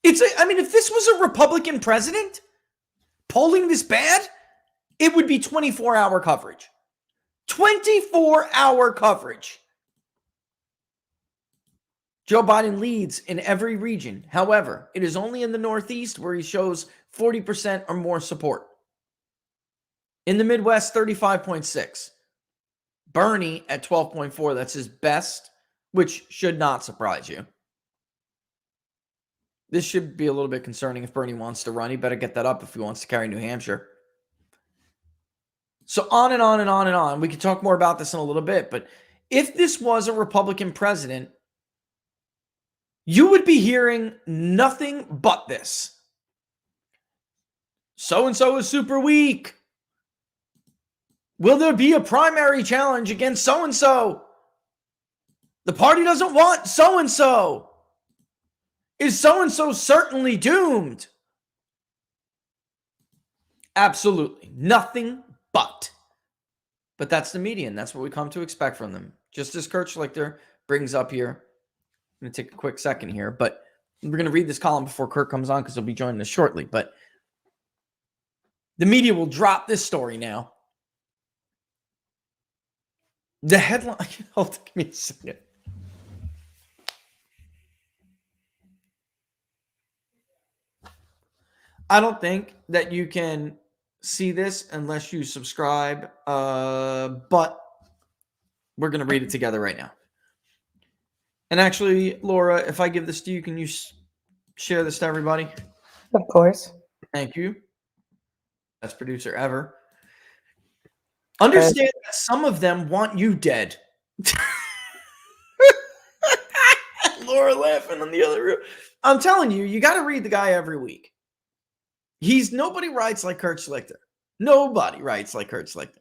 If this was a Republican president polling this bad, it would be 24-hour coverage. 24-hour coverage. Joe Biden leads in every region. However, it is only in the Northeast where he shows 40% or more support. In the Midwest, 35.6. Bernie at 12.4. That's his best, which should not surprise you. This should be a little bit concerning if Bernie wants to run. He better get that up if he wants to carry New Hampshire. So on and on and on and on. We can talk more about this in a little bit, but if this was a Republican president, you would be hearing nothing but this. So-and-so is super weak. Will there be a primary challenge against so-and-so? The party doesn't want so-and-so. Is so-and-so certainly doomed? Absolutely. Nothing but. But that's the media, and that's what we come to expect from them. Just as Kurt Schlichter brings up here. I'm going to take a quick second here, but we're going to read this column before Kurt comes on because he'll be joining us shortly. But the media will drop this story now. The headline... Hold on, give me a second. I don't think that you can see this unless you subscribe, but we're going to read it together right now. And actually, Laura, if I give this to you, can you share this to everybody? Of course. Thank you. Best producer ever. Understand that some of them want you dead. Laura laughing on the other room. I'm telling you, you got to read the guy every week. Nobody writes like Kurt Schlichter. Nobody writes like Kurt Schlichter.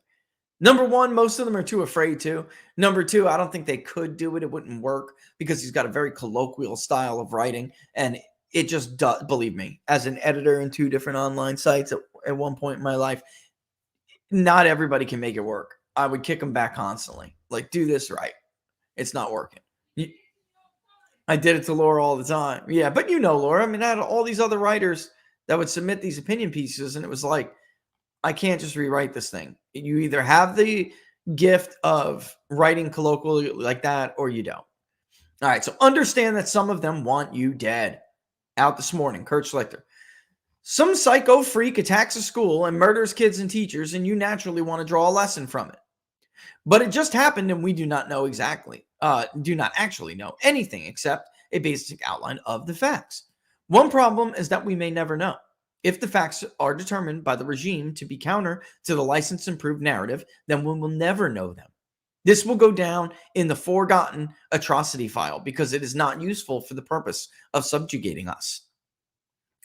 Number one, most of them are too afraid to. Number two, I don't think they could do it. It wouldn't work because he's got a very colloquial style of writing. And it just does, believe me, as an editor in 2 different online sites at one point in my life, not everybody can make it work. I would kick them back constantly. Like, do this right. It's not working. I did it to Laura all the time. Yeah, but Laura, I had all these other writers that would submit these opinion pieces, and it was like, I can't just rewrite this thing. You either have the gift of writing colloquially like that, or you don't. All right, so understand that some of them want you dead. Out this morning, Kurt Schlichter. Some psycho freak attacks a school and murders kids and teachers, and you naturally want to draw a lesson from it. But it just happened, and we do not actually know anything except a basic outline of the facts. One problem is that we may never know. If the facts are determined by the regime to be counter to the license and prove narrative, then we will never know them. This will go down in the forgotten atrocity file because it is not useful for the purpose of subjugating us.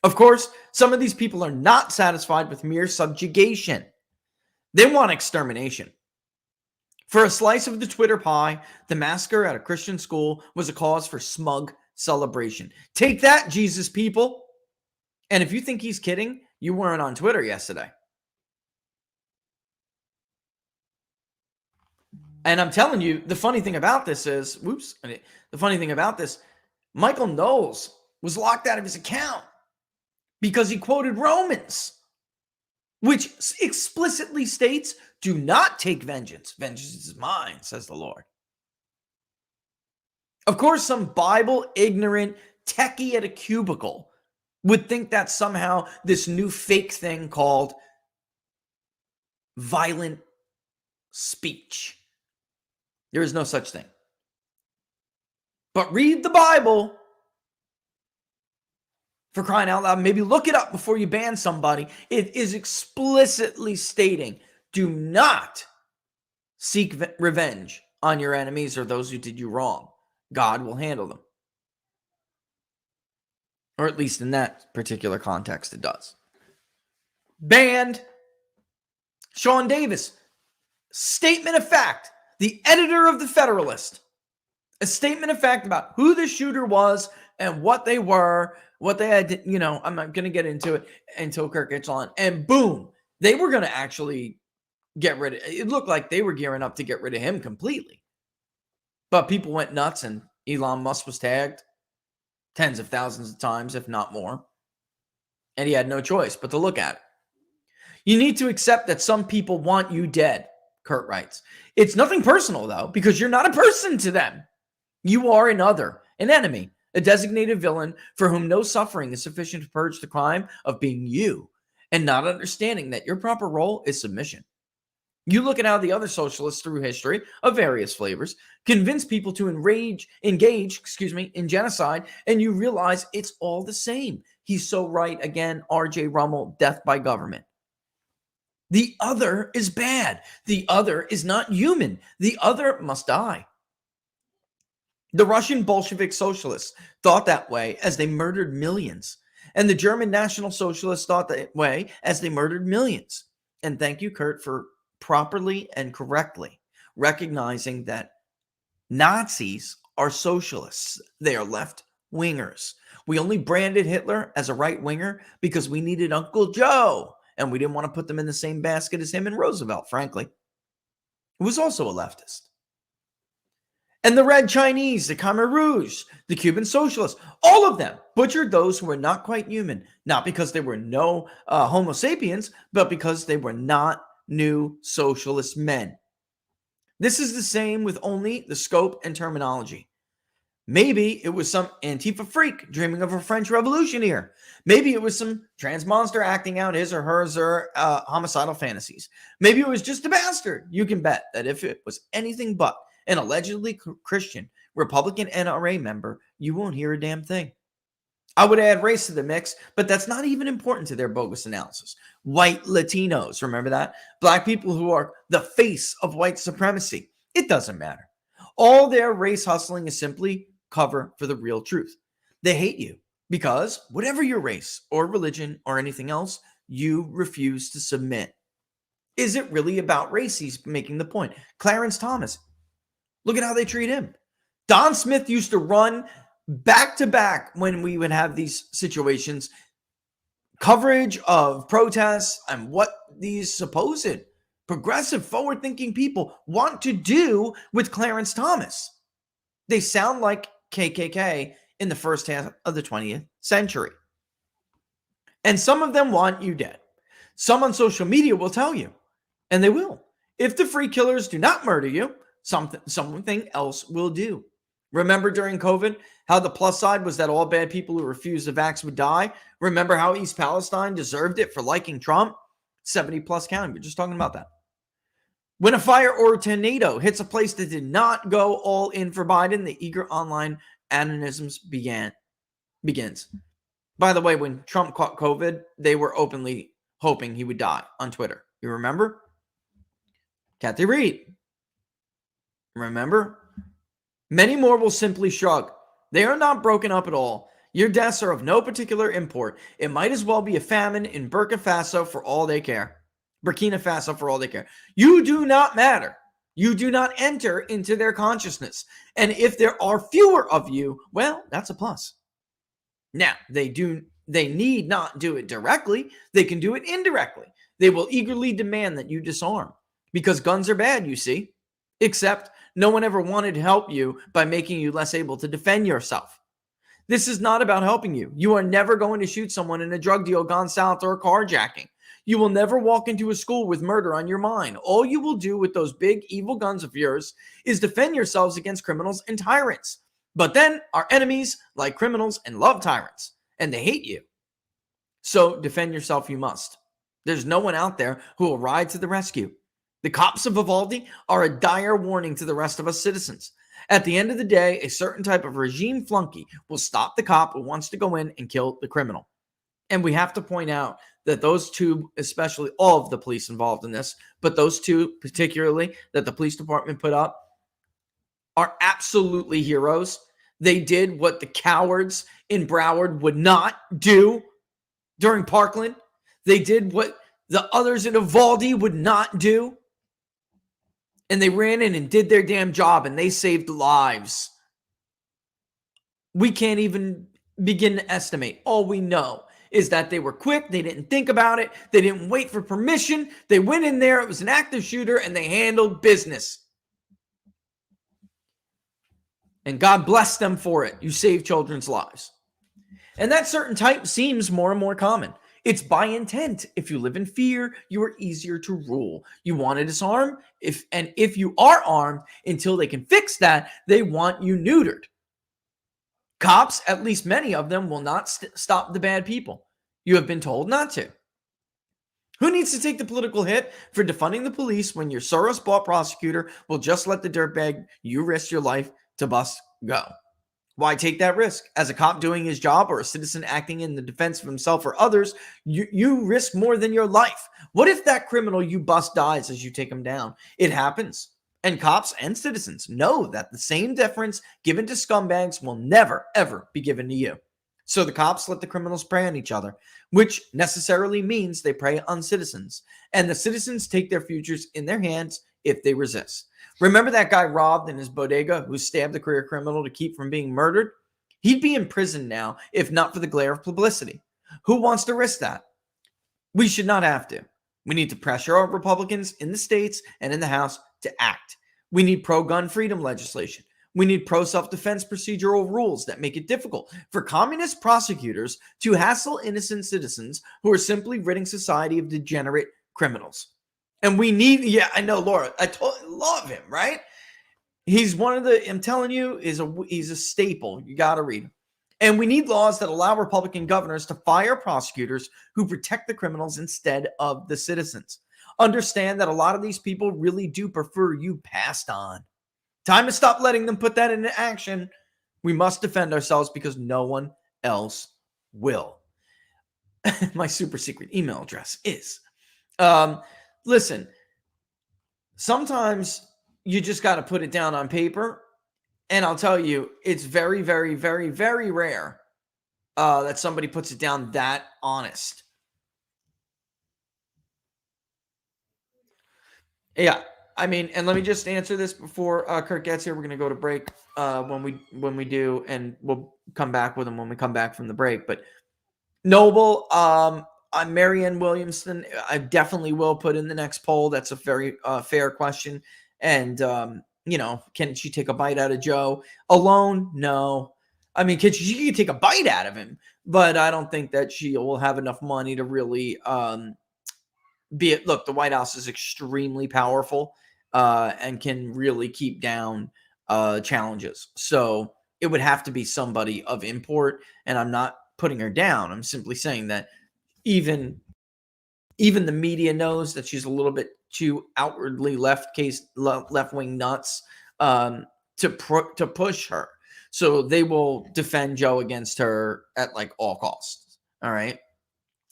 Of course, some of these people are not satisfied with mere subjugation. They want extermination. For a slice of the Twitter pie, the massacre at a Christian school was a cause for smug celebration. Take that, Jesus people. And if you think he's kidding, you weren't on Twitter yesterday. And I'm telling you, the funny thing about this is, Michael Knowles was locked out of his account because he quoted Romans, which explicitly states, do not take vengeance. Vengeance is mine, says the Lord. Of course, some Bible-ignorant techie at a cubicle would think that somehow this new fake thing called violent speech. There is no such thing. But read the Bible, for crying out loud. Maybe look it up before you ban somebody. It is explicitly stating, do not seek revenge on your enemies or those who did you wrong. God will handle them. Or at least in that particular context, it does. Banned. Sean Davis. Statement of fact. The editor of the Federalist. A statement of fact about who the shooter was and what they were what they had to, I'm not going to get into it until Kirk gets on. And boom, they were going to actually get rid of it. It looked like they were gearing up to get rid of him completely. But people went nuts and Elon Musk was tagged tens of thousands of times, if not more. And he had no choice but to look at it. You need to accept that some people want you dead, Kurt writes. It's nothing personal, though, because you're not a person to them. You are an other, an enemy, a designated villain for whom no suffering is sufficient to purge the crime of being you and not understanding that your proper role is submission. You look at how the other socialists through history of various flavors convince people to engage in genocide, and you realize it's all the same. He's so right. Again, R.J. Rummel, death by government. The other is bad. The other is not human. The other must die. The Russian Bolshevik socialists thought that way as they murdered millions. And the German National Socialists thought that way as they murdered millions. And thank you, Kurt, for properly and correctly recognizing that Nazis are socialists. They are left-wingers. We only branded Hitler as a right-winger because we needed Uncle Joe, and we didn't want to put them in the same basket as him and Roosevelt, frankly. Who was also a leftist. And the Red Chinese, the Khmer Rouge, the Cuban socialists, all of them butchered those who were not quite human, not because they were no Homo sapiens, but because they were not new socialist men. This is the same with only the scope and terminology. Maybe it was some Antifa freak dreaming of a French Revolution here. Maybe it was some trans monster acting out his or her homicidal fantasies. Maybe it was just a bastard. You can bet that if it was anything but an allegedly Christian Republican NRA member, you won't hear a damn thing. I would add race to the mix, but that's not even important to their bogus analysis. White Latinos, remember that? Black people who are the face of white supremacy. It doesn't matter. All their race hustling is simply cover for the real truth. They hate you because whatever your race or religion or anything else, you refuse to submit. Is it really about race? He's making the point. Clarence Thomas, look at how they treat him. Don Smith used to run back to back when we would have these situations, coverage of protests and what these supposed progressive, forward-thinking people want to do with Clarence Thomas. They sound like KKK in the first half of the 20th century. And some of them want you dead. Some on social media will tell you, and they will. If the free killers do not murder you, something else will do. Remember during COVID, how the plus side was that all bad people who refused to vax would die? Remember how East Palestine deserved it for liking Trump? 70 plus counting. We're just talking about that. When a fire or a tornado hits a place that did not go all in for Biden, the eager online anonymisms begins. By the way, when Trump caught COVID, they were openly hoping he would die on Twitter. You remember? Kathy Reed. Remember? Many more will simply shrug. They are not broken up at all. Your deaths are of no particular import. It might as well be a famine in Burkina Faso for all they care. You do not matter. You do not enter into their consciousness. And if there are fewer of you, well, that's a plus. Now, they need not do it directly. They can do it indirectly. They will eagerly demand that you disarm because guns are bad, you see. Except no one ever wanted to help you by making you less able to defend yourself. This is not about helping you. You are never going to shoot someone in a drug deal gone south or a carjacking. You will never walk into a school with murder on your mind. All you will do with those big evil guns of yours is defend yourselves against criminals and tyrants. But then our enemies like criminals and love tyrants, and they hate you. So defend yourself you must. There's no one out there who will ride to the rescue. The cops of Vivaldi are a dire warning to the rest of us citizens. At the end of the day, a certain type of regime flunky will stop the cop who wants to go in and kill the criminal. And we have to point out that those two, especially all of the police involved in this, but those two particularly that the police department put up are absolutely heroes. They did what the cowards in Broward would not do during Parkland. They did what the others in Uvalde would not do. And they ran in and did their damn job, and they saved lives. We can't even begin to estimate. All we know is that they were quick. They didn't think about it. They didn't wait for permission. They went in there. It was an active shooter, and they handled business. And God bless them for it. You saved children's lives. And that certain type seems more and more common. It's by intent. If you live in fear, you are easier to rule. You want to disarm, if you are armed, until they can fix that, they want you neutered. Cops, at least many of them, will not stop the bad people. You have been told not to. Who needs to take the political hit for defunding the police when your Soros-bought prosecutor will just let the dirtbag you risk your life to bust go? Why take that risk? As a cop doing his job or a citizen acting in the defense of himself or others, you risk more than your life. What if that criminal you bust dies as you take him down? It happens. And cops and citizens know that the same deference given to scumbags will never, ever be given to you. So the cops let the criminals prey on each other, which necessarily means they prey on citizens. And the citizens take their futures in their hands if they resist. Remember that guy robbed in his bodega who stabbed a career criminal to keep from being murdered? He'd be in prison now if not for the glare of publicity. Who wants to risk that? We should not have to. We need to pressure our Republicans in the states and in the House to act. We need pro-gun freedom legislation. We need pro-self-defense procedural rules that make it difficult for communist prosecutors to hassle innocent citizens who are simply ridding society of degenerate criminals. And we need, I know, Laura, I love him, right? He's one of the, I'm telling you, he's a staple. You got to read him. And we need laws that allow Republican governors to fire prosecutors who protect the criminals instead of the citizens. Understand that a lot of these people really do prefer you passed on. Time to stop letting them put that into action. We must defend ourselves because no one else will. My super secret email address is, listen, sometimes you just got to put it down on paper. And I'll tell you, it's very, very, very, very rare that somebody puts it down that honest. Yeah, I mean, and let me just answer this before Kurt gets here. We're going to go to break when we do, and we'll come back with him when we come back from the break. But Noble, I'm Marianne Williamson. I definitely will put in the next poll. That's a very fair question. And, can she take a bite out of Joe alone? No. I mean, she can take a bite out of him, but I don't think that she will have enough money to really look, the White House is extremely powerful and can really keep down challenges. So it would have to be somebody of import, and I'm not putting her down. I'm simply saying that even the media knows that she's a little bit too outwardly left-wing nuts to push her. So they will defend Joe against her at like all costs. All right.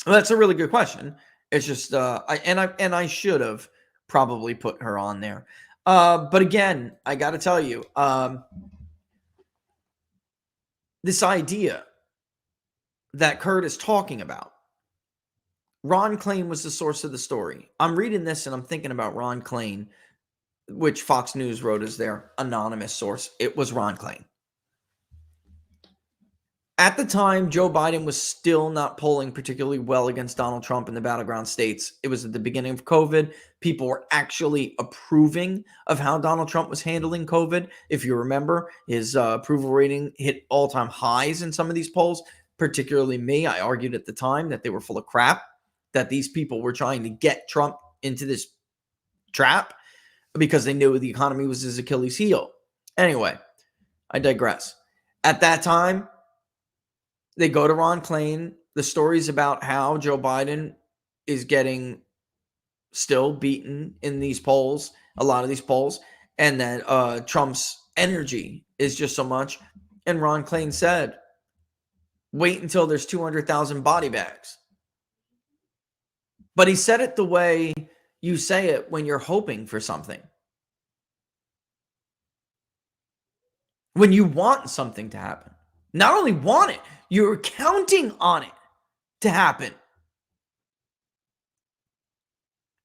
Well, that's a really good question. It's just I should have probably put her on there. But again, I got to tell you, this idea that Kurt is talking about, Ron Klain was the source of the story. I'm reading this and I'm thinking about Ron Klain, which Fox News wrote as their anonymous source. It was Ron Klain. At the time, Joe Biden was still not polling particularly well against Donald Trump in the battleground states. It was at the beginning of COVID. People were actually approving of how Donald Trump was handling COVID. If you remember, his approval rating hit all-time highs in some of these polls, particularly me. I argued at the time that they were full of crap, that these people were trying to get Trump into this trap because they knew the economy was his Achilles heel. Anyway, I digress. At that time, they go to Ron Klain. The stories about how Joe Biden is getting still beaten in these polls, a lot of these polls, and that Trump's energy is just so much. And Ron Klain said, wait until there's 200,000 body bags. But he said it the way you say it when you're hoping for something. When you want something to happen. Not only want it, you're counting on it to happen.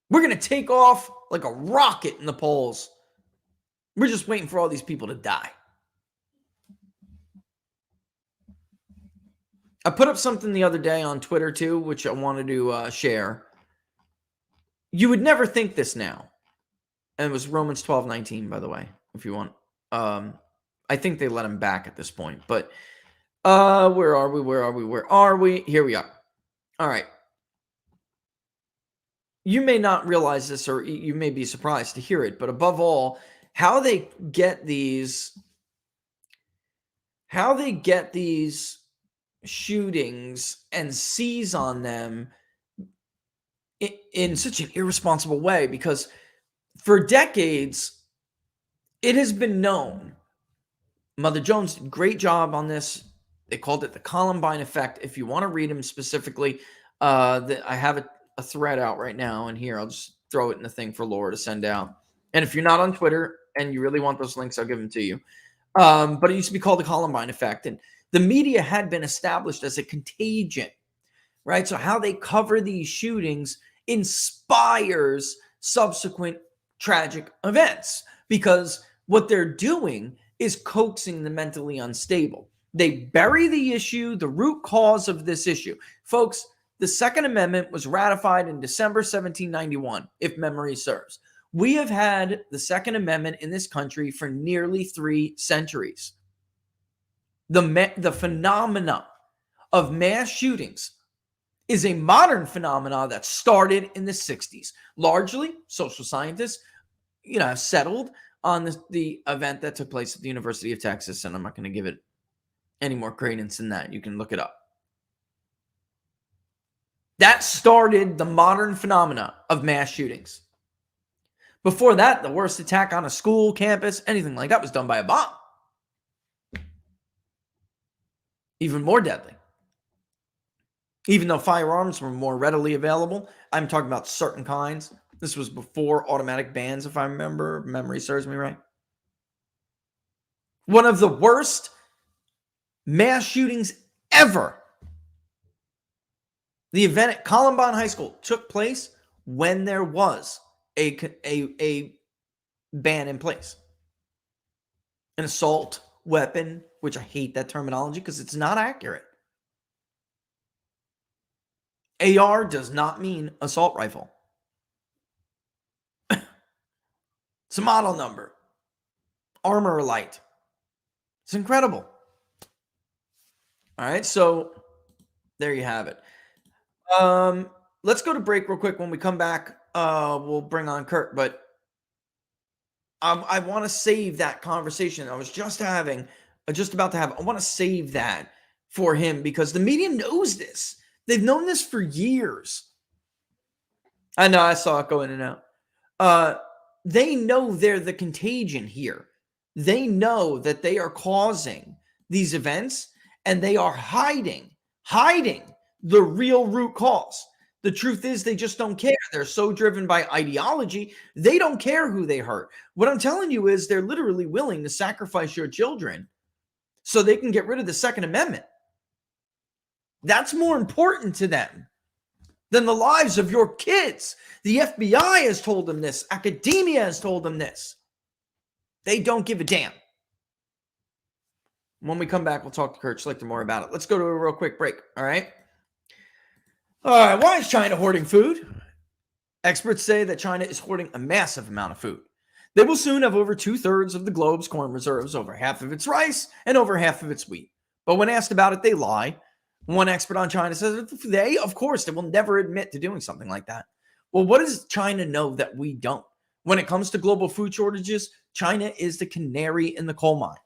We're going to take off like a rocket in the polls. We're just waiting for all these people to die. I put up something the other day on Twitter too, which I wanted to share. You would never think this now. And it was Romans 12:19, by the way, if you want. I think they let him back at this point. But where are we? Here we are. All right. You may not realize this, or you may be surprised to hear it, but above all, how they get these shootings and seize on them in such an irresponsible way, because for decades it has been known. Mother Jones did a great job on this. They called it the Columbine effect. If you want to read them specifically, I have a thread out right now, and here I'll just throw it in the thing for Laura to send out. And if you're not on Twitter and you really want those links, I'll give them to you. But it used to be called the Columbine effect, and the media had been established as a contagion, right? So how they cover these shootings inspires subsequent tragic events, because what they're doing is coaxing the mentally unstable. They bury the issue, the root cause of this issue. Folks, the Second Amendment was ratified in December 1791, if memory serves. We have had the Second Amendment in this country for nearly 3 centuries. The phenomena of mass shootings is a modern phenomenon that started in the 60s. Largely, social scientists, have settled on the event that took place at the University of Texas, and I'm not going to give it any more credence than that. You can look it up. That started the modern phenomena of mass shootings. Before that, the worst attack on a school, campus, anything like that was done by a bomb. Even more deadly. Even though firearms were more readily available, I'm talking about certain kinds. This was before automatic bans, if I remember, memory serves me right. One of the worst mass shootings ever. The event at Columbine High School took place when there was a ban in place. An assault weapon, which I hate that terminology because it's not accurate. AR does not mean assault rifle. It's a model number. Armor light. It's incredible. All right, so there you have it. Let's go to break real quick. When we come back, we'll bring on Kurt, but I want to save that conversation I was just about to have. I want to save that for him because the media knows this. They've known this for years. I know, I saw it go in and out. They know they're the contagion here. They know that they are causing these events, and they are hiding the real root cause. The truth is they just don't care. They're so driven by ideology, they don't care who they hurt. What I'm telling you is they're literally willing to sacrifice your children so they can get rid of the Second Amendment. That's more important to them than the lives of your kids. The FBI has told them this. Academia has told them this. They don't give a damn. When we come back, we'll talk to Kurt Schlichter more about it. Let's go to a real quick break, all right? All right, why is China hoarding food? Experts say that China is hoarding a massive amount of food. They will soon have over 2/3 of the globe's corn reserves, over half of its rice, and over half of its wheat. But when asked about it, they lie. One expert on China says of course, they will never admit to doing something like that. Well, what does China know that we don't? When it comes to global food shortages, China is the canary in the coal mine.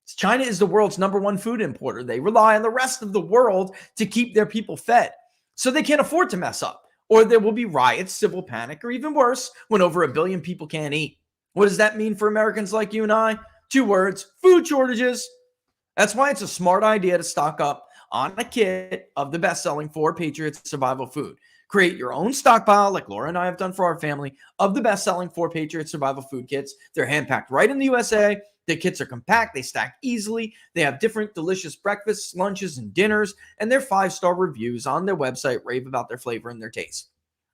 China is the world's #1 food importer. They rely on the rest of the world to keep their people fed. So they can't afford to mess up, or there will be riots, civil panic, or even worse, when over 1 billion people can't eat. What does that mean for Americans like you and I? 2 words: food shortages. That's why it's a smart idea to stock up on a kit of the best-selling 4 Patriots survival food. Create your own stockpile, like Laura and I have done for our family, of the best-selling 4 Patriots survival food kits. They're hand-packed right in the USA. The kits are compact. They stack easily. They have different delicious breakfasts, lunches, and dinners, and their 5-star reviews on their website rave about their flavor and their taste.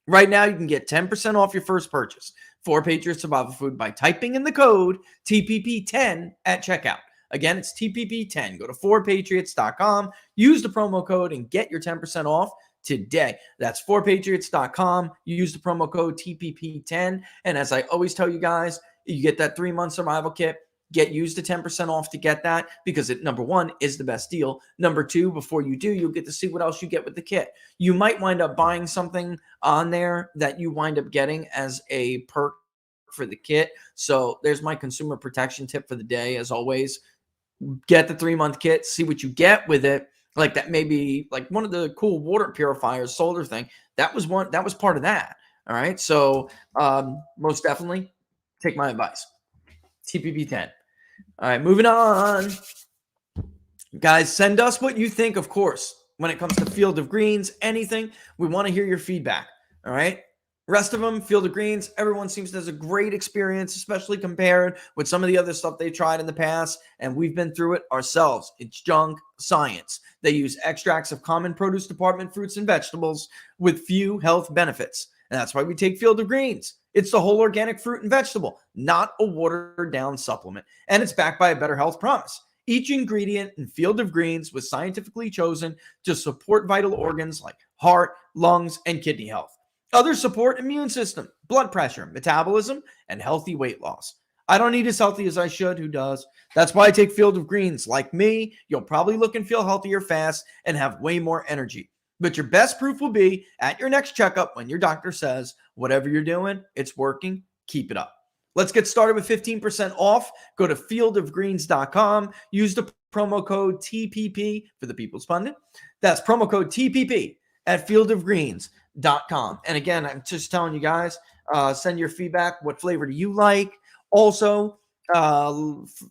Right now, you can get 10% off your first purchase, 4 Patriots survival food, by typing in the code TPP10 at checkout. Again, it's TPP10. Go to 4patriots.com, use the promo code, and get your 10% off today. That's 4patriots.com. You use the promo code TPP10. And as I always tell you guys, you get that 3-month survival kit. Use the 10% off to get that, because it, number one, is the best deal. Number two, before you do, you'll get to see what else you get with the kit. You might wind up buying something on there that you wind up getting as a perk for the kit. So there's my consumer protection tip for the day. As always, get the 3-month kit, see what you get with it. Like that, maybe like one of the cool water purifiers, solar thing. That was part of that. All right. So most definitely take my advice. TPP10. All right, moving on. Guys, send us what you think, of course, when it comes to Field of Greens, anything. We want to hear your feedback. All right. Rest of them, Field of Greens, everyone seems to have a great experience, especially compared with some of the other stuff they tried in the past, and we've been through it ourselves. It's junk science. They use extracts of common produce department fruits and vegetables with few health benefits. And that's why we take Field of Greens. It's the whole organic fruit and vegetable, not a watered down supplement. And it's backed by a better health promise. Each ingredient in Field of Greens was scientifically chosen to support vital organs like heart, lungs, and kidney health. Others support immune system, blood pressure, metabolism, and healthy weight loss. I don't eat as healthy as I should. Who does? That's why I take Field of Greens. Like me, you'll probably look and feel healthier fast and have way more energy. But your best proof will be at your next checkup when your doctor says, whatever you're doing, it's working. Keep it up. Let's get started with 15% off. Go to fieldofgreens.com. Use the promo code TPP for the People's Pundit. That's promo code TPP at fieldofgreens.com. And again, I'm just telling you guys, send your feedback. What flavor do you like? Also,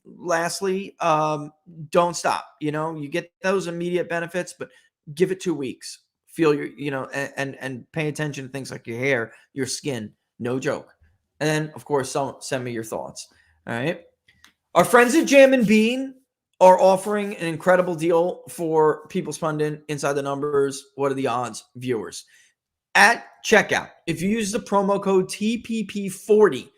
lastly, don't stop. You get those immediate benefits, but give it 2 weeks. Feel your, and pay attention to things like your hair, your skin. No joke. And then, of course, send me your thoughts. All right. Our friends at Jam and Bean are offering an incredible deal for People's Pundit Inside the Numbers. What are the odds viewers? At checkout, if you use the promo code TPP40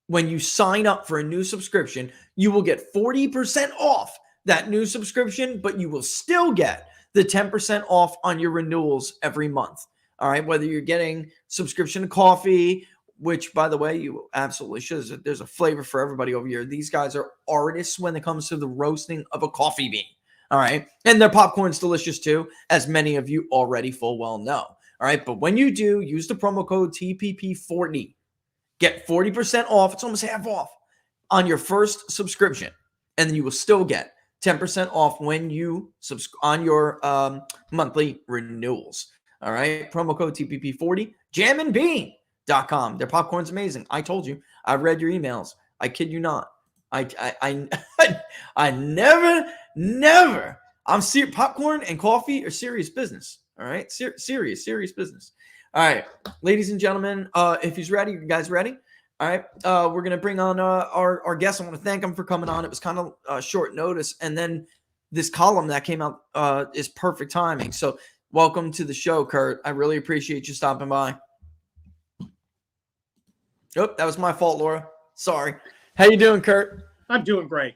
when you sign up for a new subscription, you will get 40% off that new subscription, but you will still get the 10% off on your renewals every month. All right. Whether you're getting subscription to coffee, which, by the way, you absolutely should. There's a flavor for everybody over here. These guys are artists when it comes to the roasting of a coffee bean. All right. And their popcorn's delicious too, as many of you already full well know. All right. But when you do, use the promo code TPP40. Get 40% off. It's almost half off on your first subscription. And then you will still get 10% off when you on your monthly renewals. All right. Promo code TPP40. jamandbean.com. Their popcorn's amazing. I told you. I read your emails. I kid you not. I never. Popcorn and coffee are serious business. All right. Serious business. All right. Ladies and gentlemen, if he's ready, you guys ready? All right, we're going to bring on our guest. I want to thank him for coming on. It was kind of short notice. And then this column that came out is perfect timing. So welcome to the show, Kurt. I really appreciate you stopping by. Oh, that was my fault, Laura. Sorry. How you doing, Kurt? I'm doing great.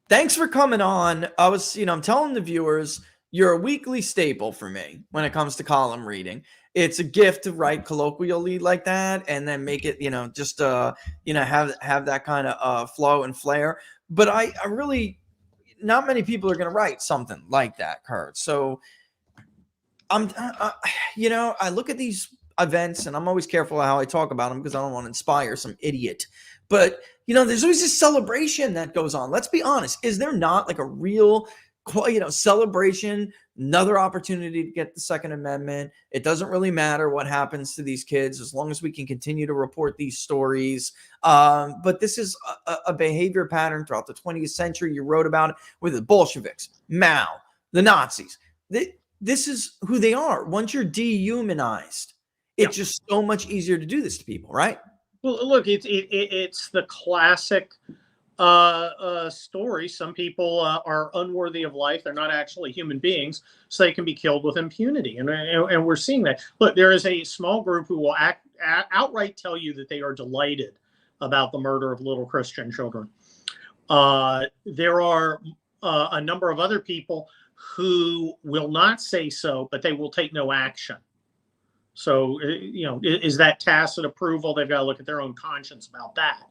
Thanks for coming on. I'm telling the viewers, you're a weekly staple for me when it comes to column reading. It's a gift to write colloquially like that and then make it, just, have that kind of flow and flair. But I really, not many people are going to write something like that, Kurt. So I look at these events and I'm always careful how I talk about them because I don't want to inspire some idiot. But, there's always this celebration that goes on. Let's be honest. Is there not like a real celebration, another opportunity to get the Second Amendment? It doesn't really matter what happens to these kids as long as we can continue to report these stories. But this is a behavior pattern throughout the 20th century. You wrote about it with the Bolsheviks, Mao, the Nazis. This is who they are. Once you're dehumanized, it's just so much easier to do this to people, right? Well, look, it's the classic story. Some people are unworthy of life. They're not actually human beings, so they can be killed with impunity. And we're seeing that. Look, there is a small group who will outright tell you that they are delighted about the murder of little Christian children. There are a number of other people who will not say so, but they will take no action. So, is that tacit approval? They've got to look at their own conscience about that.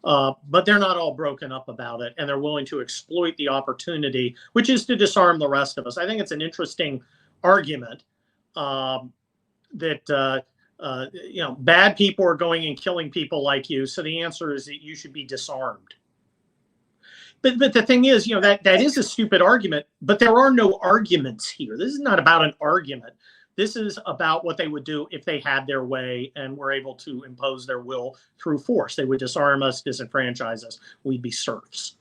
But they're not all broken up about it, and they're willing to exploit the opportunity, which is to disarm the rest of us. I think it's an interesting argument that bad people are going and killing people like you. So the answer is that you should be disarmed. But the thing is, that is a stupid argument, but there are no arguments here. This is not about an argument. This is about what they would do if they had their way and were able to impose their will through force. They would disarm us, disenfranchise us. We'd be serfs.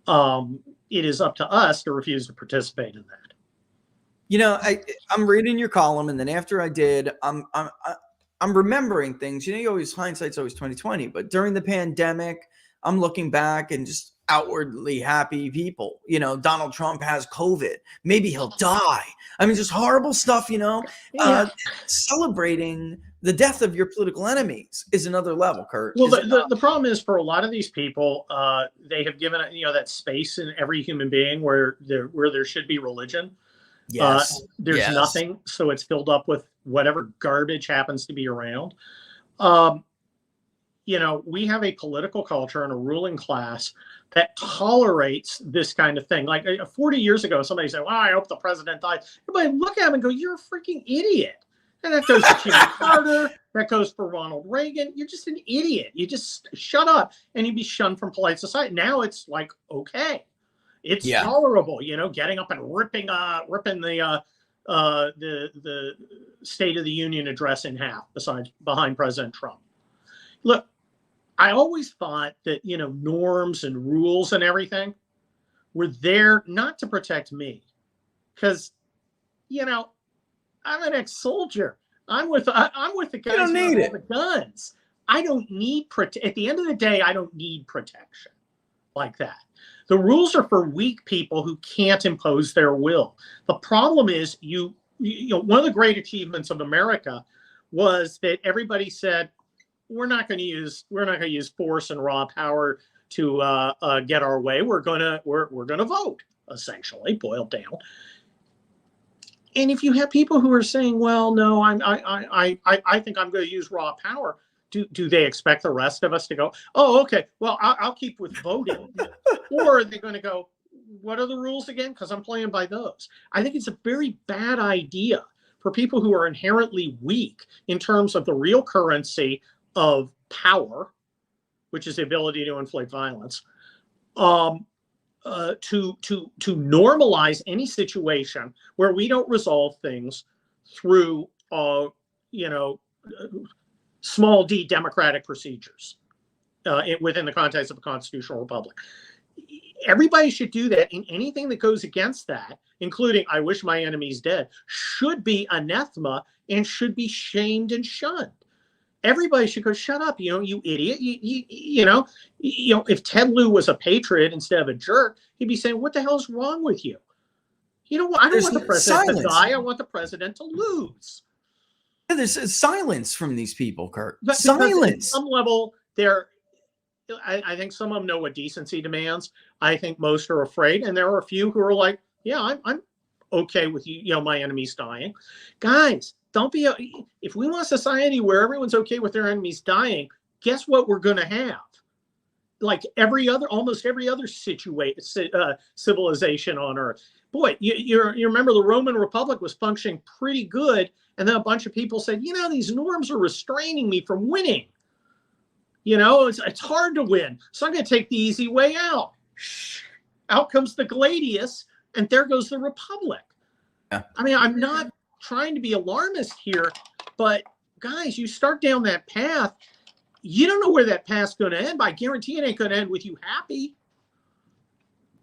It is up to us to refuse to participate in that. I'm reading your column, and then after I did, I'm remembering things. You always hindsight's always 2020. But during the pandemic, I'm looking back and just outwardly happy people. Donald Trump has COVID. Maybe he'll die. I mean, just horrible stuff. Celebrating the death of your political enemies is another level, Kurt. Well, the problem is for a lot of these people, they have given that space in every human being where there should be religion. Yes. There's nothing, so it's filled up with whatever garbage happens to be around. We have a political culture and a ruling class that tolerates this kind of thing. Like 40 years ago, somebody said, well, I hope the president dies. Everybody look at him and go, you're a freaking idiot. And that goes for Jimmy Carter. That goes for Ronald Reagan. You're just an idiot. You just shut up and you'd be shunned from polite society. Now it's like, okay, it's tolerable, getting up and ripping the State of the Union address in half behind President Trump. Look, I always thought that, norms and rules and everything were there not to protect me. Because, I'm an ex-soldier. I'm with the guys who have all the guns. I don't need at the end of the day, I don't need protection like that. The rules are for weak people who can't impose their will. The problem is one of the great achievements of America was that everybody said, we're not going to use force and raw power to get our way. We're gonna vote, essentially, boiled down. And if you have people who are saying, well, no, I think I'm going to use raw power, do they expect the rest of us to go, oh, okay, well, I'll keep with voting? Or are they going to go, what are the rules again? Because I'm playing by those. I think it's a very bad idea for people who are inherently weak in terms of the real currency of power, which is the ability to inflict violence, to normalize any situation where we don't resolve things through small d democratic procedures within the context of a constitutional republic. Everybody should do that, and anything that goes against that, including I wish my enemy's dead, should be anathema and should be shamed and shunned. Everybody should go, shut up, you idiot. If Ted Lieu was a patriot instead of a jerk, he'd be saying, what the hell's wrong with you? I don't want the president to die. I want the president to lose. Yeah, there's silence from these people, Kurt. Silence. At some level, I think some of them know what decency demands. I think most are afraid. And there are a few who are like, yeah, I'm okay with my enemies dying. Guys, don't be, if we want a society where everyone's okay with their enemies dying, guess what we're going to have? Like almost every other civilization on Earth. Boy, you remember the Roman Republic was functioning pretty good. And then a bunch of people said, these norms are restraining me from winning. It's hard to win. So I'm going to take the easy way out. Out comes the gladius, and there goes the Republic. Yeah. I mean, I'm not trying to be alarmist here, but guys, you start down that path, you don't know where that path's going to end. But I guarantee it ain't going to end with you happy.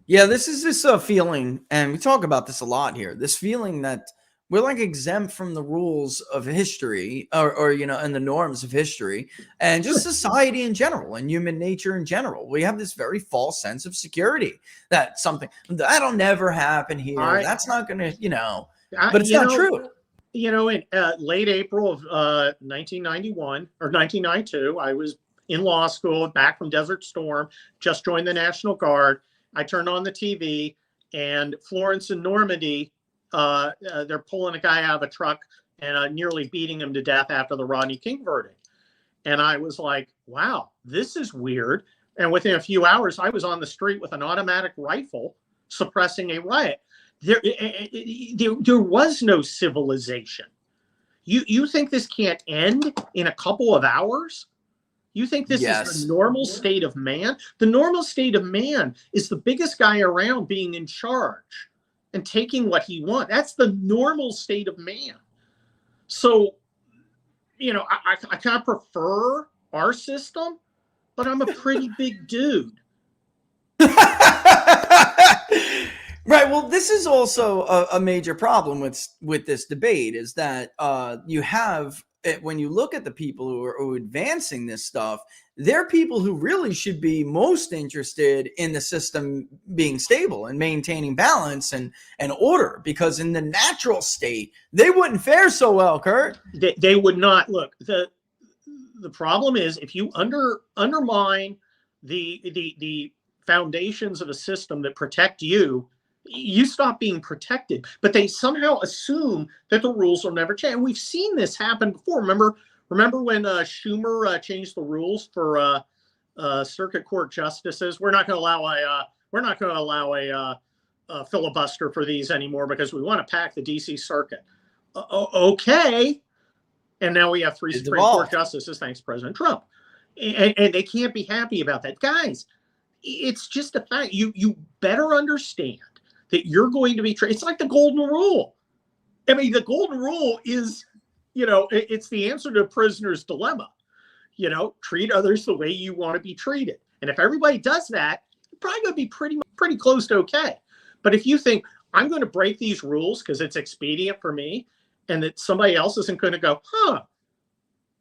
Yeah, this is this feeling, and we talk about this a lot here, this feeling that we're like exempt from the rules of history or and the norms of history and just society in general and human nature in general. We have this very false sense of security that something that'll never happen here. That's not going to, but it's not true. In late April of 1991 or 1992, I was in law school, back from Desert Storm, just joined the National Guard. I turned on the TV, and Florence and Normandy, they're pulling a guy out of a truck and nearly beating him to death after the Rodney King verdict. And I was like, wow, this is weird. And within a few hours, I was on the street with an automatic rifle suppressing a riot. There was no civilization. You think this can't end in a couple of hours? You think this is the normal state of man? The normal state of man is the biggest guy around being in charge and taking what he wants. That's the normal state of man. So, you know, I kind of prefer our system, but I'm a pretty big dude. Right. Well, this is also a major problem with this debate is that you have, when you look at the people who are advancing this stuff, they're people who really should be most interested in the system being stable and maintaining balance and order, because in the natural state, they wouldn't fare so well, Kurt. They would not. Look, the problem is if you undermine the foundations of a system that protect you, you stop being protected. But they somehow assume that the rules will never change. And we've seen this happen before. Remember when Schumer changed the rules for circuit court justices? We're not going to allow a filibuster for these anymore because we want to pack the DC circuit. Okay. And now we have 3 Supreme Court justices, thanks to President Trump. And they can't be happy about that. Guys, it's just a fact. You better understand that you're going to be treated. It's like the golden rule. I mean, the golden rule is, you know, it's the answer to a prisoner's dilemma. You know, treat others the way you want to be treated. And if everybody does that, you're probably going to be pretty close to okay. But if you think, I'm going to break these rules because it's expedient for me, and that somebody else isn't going to go,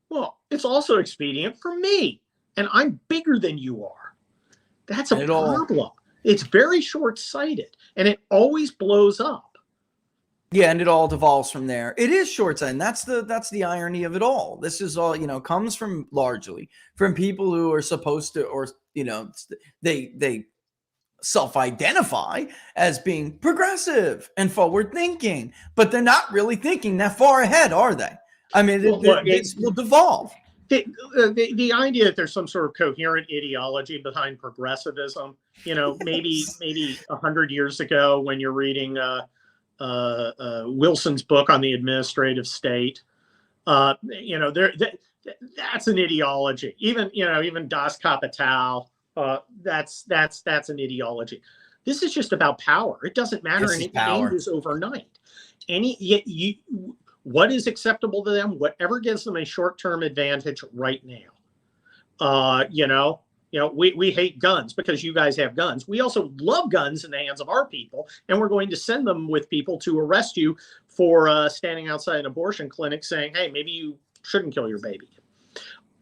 well, it's also expedient for me, and I'm bigger than you are. That's a problem. It's very short-sighted, and it always blows up. Yeah, and it all devolves from there. It is short-sighted, and that's the irony of it all. This is all, you know, comes from largely from people who are supposed to, or, you know, they self-identify as being progressive and forward-thinking, but they're not really thinking that far ahead, are they? I mean, it will devolve. The idea that there's some sort of coherent ideology behind progressivism, you know, maybe 100 years ago when you're reading Wilson's book on the administrative state, you know, that's an ideology. Even Das Kapital, that's an ideology. This is just about power. It doesn't matter, and it changes overnight. What is acceptable to them? Whatever gives them a short-term advantage right now. We hate guns because you guys have guns. We also love guns in the hands of our people, and we're going to send them with people to arrest you for standing outside an abortion clinic saying, hey, maybe you shouldn't kill your baby.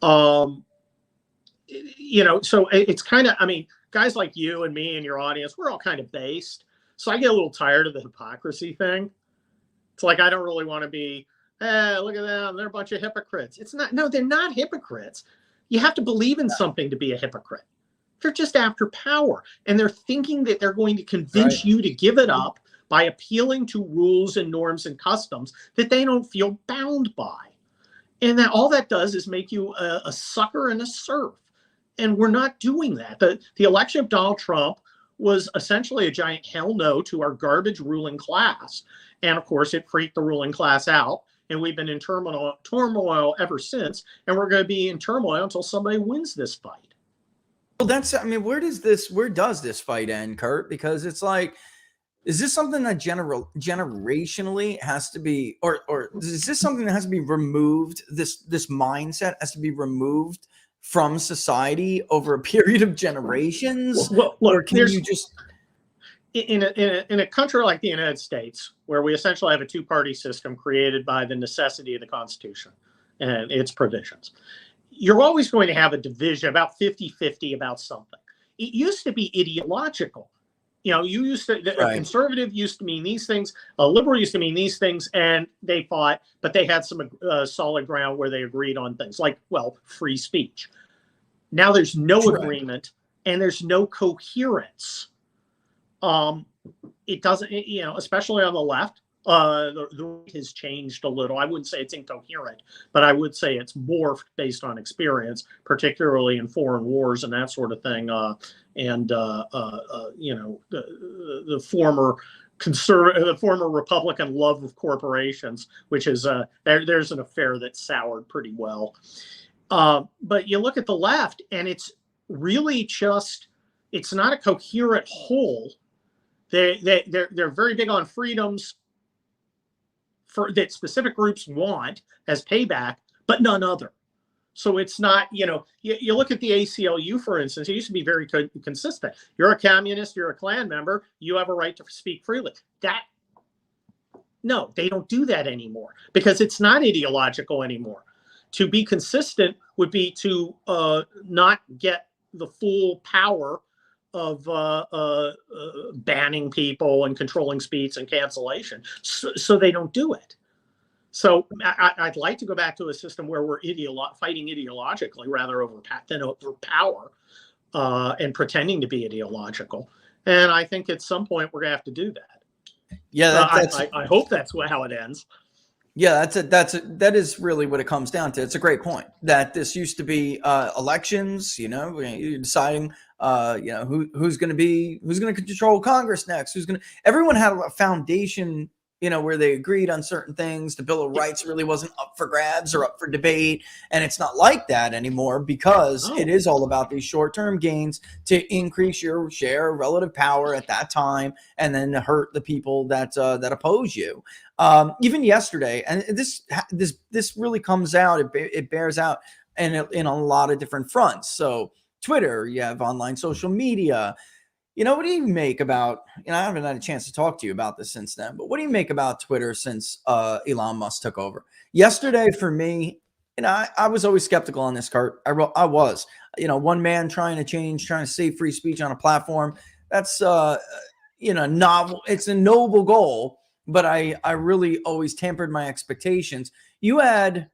So it's kind of, I mean, guys like you and me and your audience, we're all kind of based. So I get a little tired of the hypocrisy thing. It's like, I don't really want to be, look at them, they're a bunch of hypocrites. It's not, no, they're not hypocrites. You have to believe in something to be a hypocrite. They're just after power, and they're thinking that they're going to convince you to give it up by appealing to rules and norms and customs that they don't feel bound by. And that all that does is make you a sucker and a serf. And we're not doing that. The election of Donald Trump was essentially a giant hell no to our garbage ruling class. And of course, it freaked the ruling class out. And we've been in turmoil ever since. And we're going to be in turmoil until somebody wins this fight. Well, where does this fight end, Kurt? Because it's like, is this something that generationally has to be, or is this something that has to be removed? This mindset has to be removed from society over a period of generations? Well, look, or can you just in a country like the United States, where we essentially have a two-party system created by the necessity of the Constitution and its provisions, you're always going to have a division about 50-50 about something. It used to be ideological. You know, a conservative used to mean these things, a liberal used to mean these things, and they fought, but they had some solid ground where they agreed on things like, well, free speech. Now there's no Correct. agreement and there's no coherence. It doesn't, especially on the left, the right has changed a little. I wouldn't say it's incoherent, but I would say it's morphed based on experience, particularly in foreign wars and that sort of thing. The former Republican love of corporations, which is there's an affair that soured pretty well. But you look at the left, and it's really just, it's not a coherent whole. They're very big on freedoms that specific groups want as payback, but none other. So it's not, you look at the ACLU, for instance, it used to be very consistent. You're a communist, you're a Klan member, you have a right to speak freely. No, they don't do that anymore because it's not ideological anymore. To be consistent would be to not get the full power of banning people and controlling speech and cancellation. So they don't do it. So I'd like to go back to a system where we're fighting ideologically rather than over power and pretending to be ideological. And I think at some point we're going to have to do that. Yeah, I hope that's how it ends. Yeah, that is really what it comes down to. It's a great point that this used to be elections. You're deciding, who's going to control Congress next. Everyone had a foundation, where they agreed on certain things. The Bill of Rights really wasn't up for grabs or up for debate, and it's not like that anymore because it is all about these short-term gains to increase your share of relative power at that time, and then hurt the people that oppose you. Even yesterday, and this really comes out. It bears out in a lot of different fronts. So Twitter, you have online social media. What do you make about? I haven't had a chance to talk to you about this since then. But what do you make about Twitter since Elon Musk took over? Yesterday, for me, I was always skeptical on this, Kurt. I was. One man trying to save free speech on a platform. That's novel. It's a noble goal. But I really always tempered my expectations. You had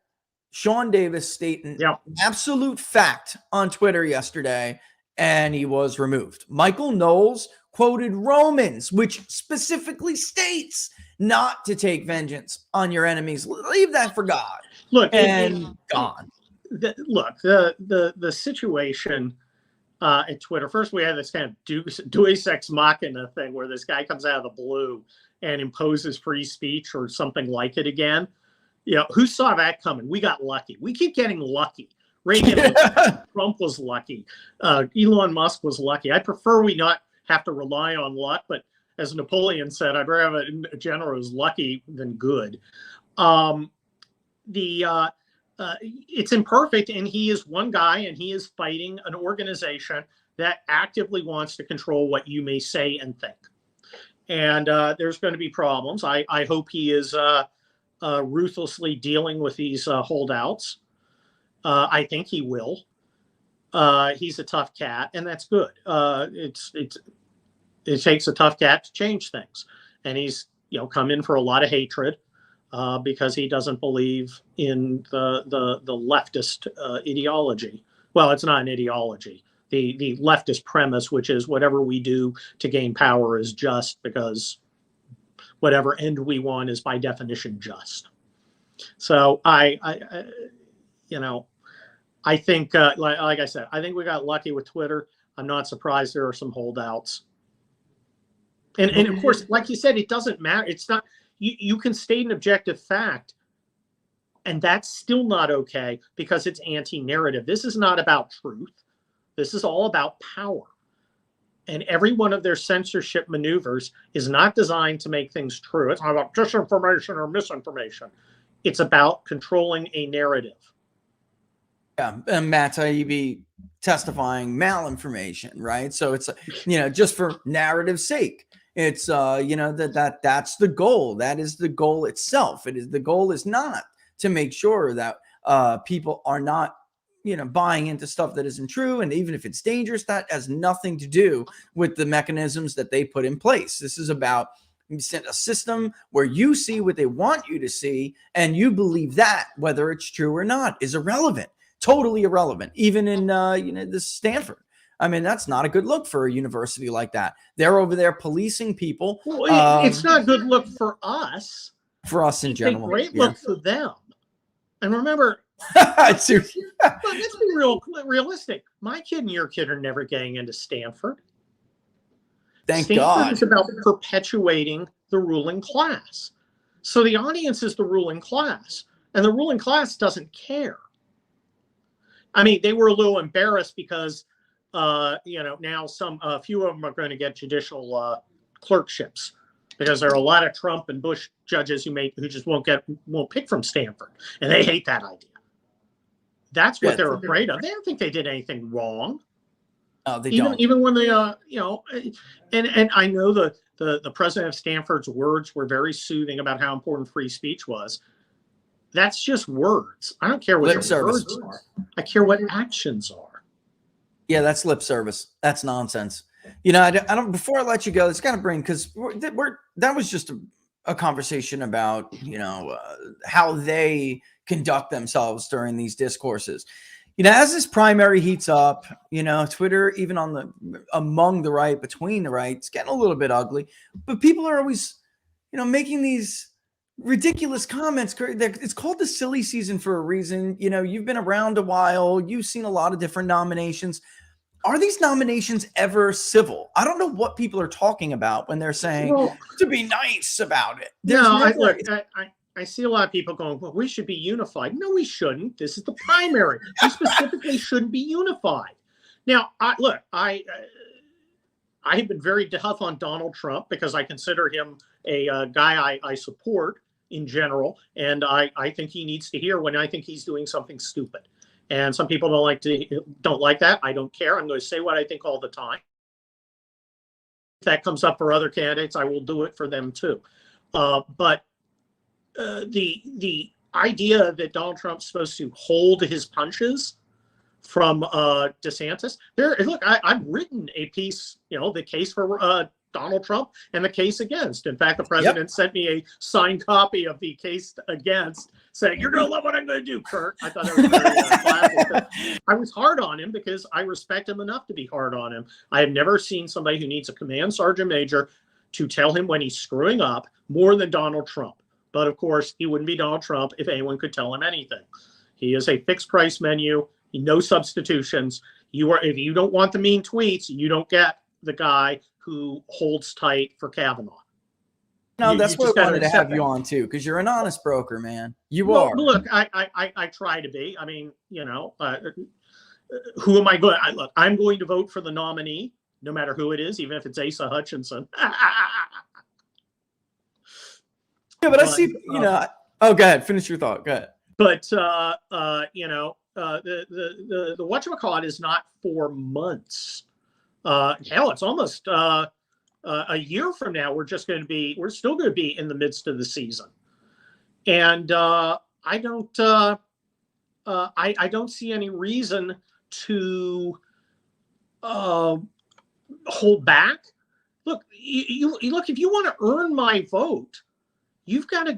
Sean Davis state an absolute fact on Twitter yesterday, and he was removed. Michael Knowles quoted Romans, which specifically states not to take vengeance on your enemies. Leave that for God. Look, gone. The situation at Twitter. First, we had this kind of Deus Ex Machina thing where this guy comes out of the blue and imposes free speech or something like it again. Who saw that coming? We got lucky. We keep getting lucky. Reagan was lucky. Trump was lucky. Elon Musk was lucky. I prefer we not have to rely on luck, but as Napoleon said, I'd rather have a general who's lucky than good. It's imperfect, and he is one guy, and he is fighting an organization that actively wants to control what you may say and think. And there's going to be problems. I hope he is ruthlessly dealing with these holdouts. I think he will. He's a tough cat, and that's good. It takes a tough cat to change things, and he's come in for a lot of hatred because he doesn't believe in the leftist ideology. Well, it's not an ideology. The leftist premise, which is whatever we do to gain power is just because whatever end we want is by definition just. So I think, like I said, I think we got lucky with Twitter. I'm not surprised there are some holdouts. And of course, like you said, it doesn't matter. It's not, you can state an objective fact, and that's still not okay because it's anti-narrative. This is not about truth. This is all about power. And every one of their censorship maneuvers is not designed to make things true. It's not about disinformation or misinformation. It's about controlling a narrative. Yeah, and Matt Taibbi testifying malinformation, right? So it's just for narrative's sake. It's that's the goal. That is the goal itself. The goal is not to make sure that people are not buying into stuff that isn't true. And even if it's dangerous, that has nothing to do with the mechanisms that they put in place. This is about a system where you see what they want you to see, and you believe that, whether it's true or not, is irrelevant. totally irrelevant. Even in the Stanford. I mean, that's not a good look for a university like that. They're over there policing people. Well, it's not a good look for us. For us in general. It's a great look for them. And remember, Let's be realistic. My kid and your kid are never getting into Stanford. Thank Stanford God. is about perpetuating the ruling class. So the audience is the ruling class, and the ruling class doesn't care. I mean, they were a little embarrassed because, now a few of them are going to get judicial clerkships because there are a lot of Trump and Bush judges who just won't pick from Stanford, and they hate that idea. That's what they're afraid of. They don't think they did anything wrong. They don't. Even when they, and I know the president of Stanford's words were very soothing about how important free speech was. That's just words. I don't care what your words are. I care what actions are. Yeah, that's lip service. That's nonsense. I don't. Before I let you go, it's got to bring because that was just a conversation about how they conduct themselves during these discourses. As this primary heats up, Twitter, even among the right, between the right, it's getting a little bit ugly. But people are always, making these ridiculous comments. It's called the silly season for a reason. You've been around a while. You've seen a lot of different nominations. Are these nominations ever civil? I don't know what people are talking about when they're saying to be nice about it. I see a lot of people going, well, we should be unified. No, we shouldn't. This is the primary. We specifically shouldn't be unified. Now, I have been very tough on Donald Trump because I consider him a guy I support in general. And I think he needs to hear when I think he's doing something stupid. And some people don't like that. I don't care. I'm going to say what I think all the time. If that comes up for other candidates, I will do it for them too. But the idea that Donald Trump's supposed to hold his punches from DeSantis. I've written a piece, the case for Donald Trump and the case against. In fact, the president sent me a signed copy of the case against, saying, "You're going to love what I'm going to do, Kurt." I thought that was very classic. I was hard on him because I respect him enough to be hard on him. I have never seen somebody who needs a command sergeant major to tell him when he's screwing up more than Donald Trump. But of course, he wouldn't be Donald Trump if anyone could tell him anything. He is a fixed price menu. No substitutions. If you don't want the mean tweets, you don't get the guy who holds tight for Kavanaugh. No, that's what I wanted to have you on too, because you're an honest broker, man. You are. Look, I try to be. I mean, who am I going? I'm going to vote for the nominee, no matter who it is, even if it's Asa Hutchinson. Yeah, but I see. Oh, go ahead. Finish your thought. Go ahead. But the whatchamacallit is not for months. Hell, it's almost a year from now. We're still going to be in the midst of the season, and I don't see any reason to hold back. Look, if you want to earn my vote, you've got to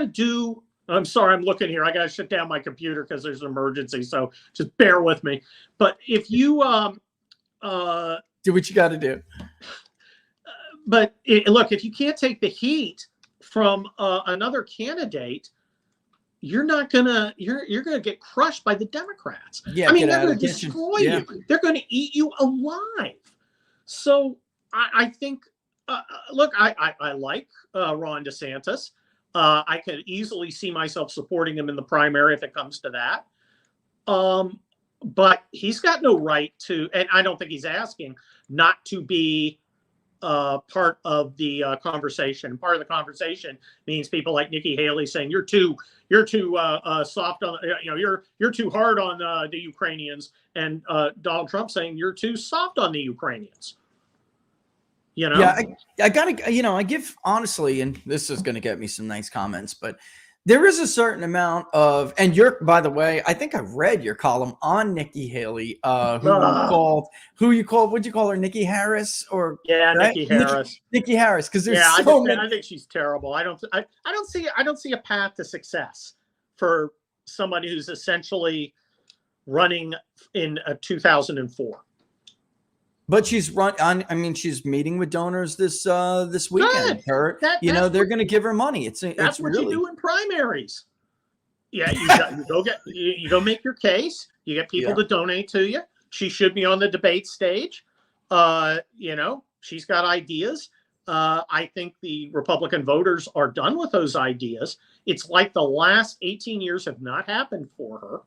do. I'm sorry, I'm looking here. I got to shut down my computer because there's an emergency. So just bear with me. But if you do what you got to do. But look, if you can't take the heat from another candidate, you're gonna get crushed by the Democrats. Yeah, I mean, they're going to destroy you. They're going to eat you alive. So I think, look, I like Ron DeSantis. I could easily see myself supporting him in the primary if it comes to that. But he's got no right to, and I don't think he's asking not to be part of the conversation. Part of the conversation means people like Nikki Haley saying you're too soft on, you're too hard on the Ukrainians, and Donald Trump saying you're too soft on the Ukrainians. Yeah, I gotta, I give honestly, and this is going to get me some nice comments, but there is a certain amount of, and by the way, I think I read your column on Nikki Haley, what'd you call her? Nikki Harris right? Nikki Harris. Nikki Harris, because there's I think she's terrible. I don't see a path to success for somebody who's essentially running in 2004. But she's she's meeting with donors this weekend. Good. They're going to give her money. That's what you do in primaries. Yeah, you go make your case. You get people to donate to you. She should be on the debate stage. She's got ideas. I think the Republican voters are done with those ideas. It's like the last 18 years have not happened for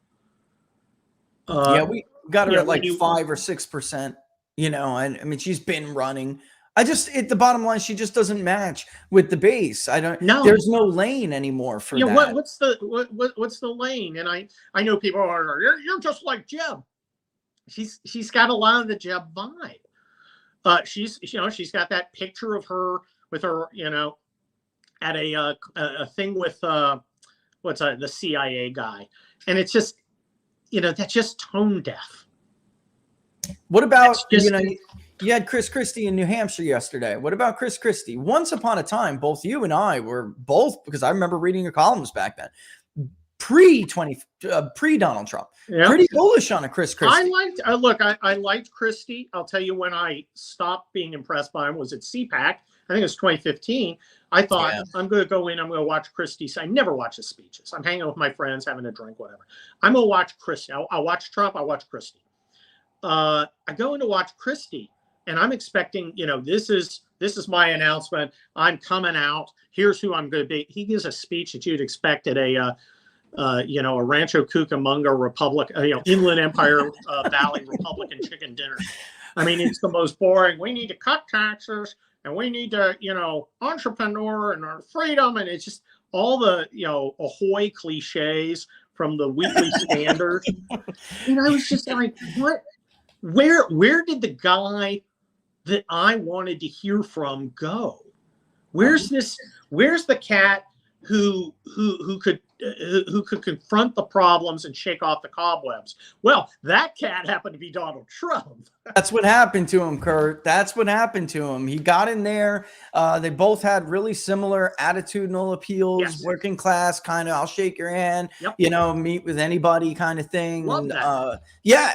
her. We got her at like 5 or 6%. And she's been running. The bottom line, she just doesn't match with the base. There's no lane anymore for that. What's the lane? And I know people are, you're just like Jeb. She's got a lot of the Jeb vibe. She's got that picture of her with her, at a thing with the CIA guy. And it's just, that's just tone deaf. What about, you had Chris Christie in New Hampshire yesterday. What about Chris Christie? Once upon a time, both you and I were because I remember reading your columns back then, pre-Donald Trump, pretty bullish on a Chris Christie. I liked Christie. I'll tell you when I stopped being impressed by him was at CPAC. I think it was 2015. I thought, I'm going to go in, I'm going to watch Christie. I never watch his speeches. I'm hanging with my friends, having a drink, whatever. I'm going to watch Christie. I'll watch Trump. I'll watch Christie. I go in to watch Christie, and I'm expecting, this is my announcement. I'm coming out. Here's who I'm going to be. He gives a speech that you'd expect at a Rancho Cucamonga Inland Empire Valley Republican chicken dinner. It's the most boring. We need to cut taxes, and we need to, entrepreneur and our freedom, and it's just all the, ahoy cliches from the Weekly Standard. And I was just like, what? Where did the guy that I wanted to hear from go? Where's the cat who could confront the problems and shake off the cobwebs? Well, that cat happened to be Donald Trump. That's what happened to him, Kurt. That's what happened to him. He got in there. They both had really similar attitudinal appeals, working class kind of, I'll shake your hand, meet with anybody kind of thing. Love that.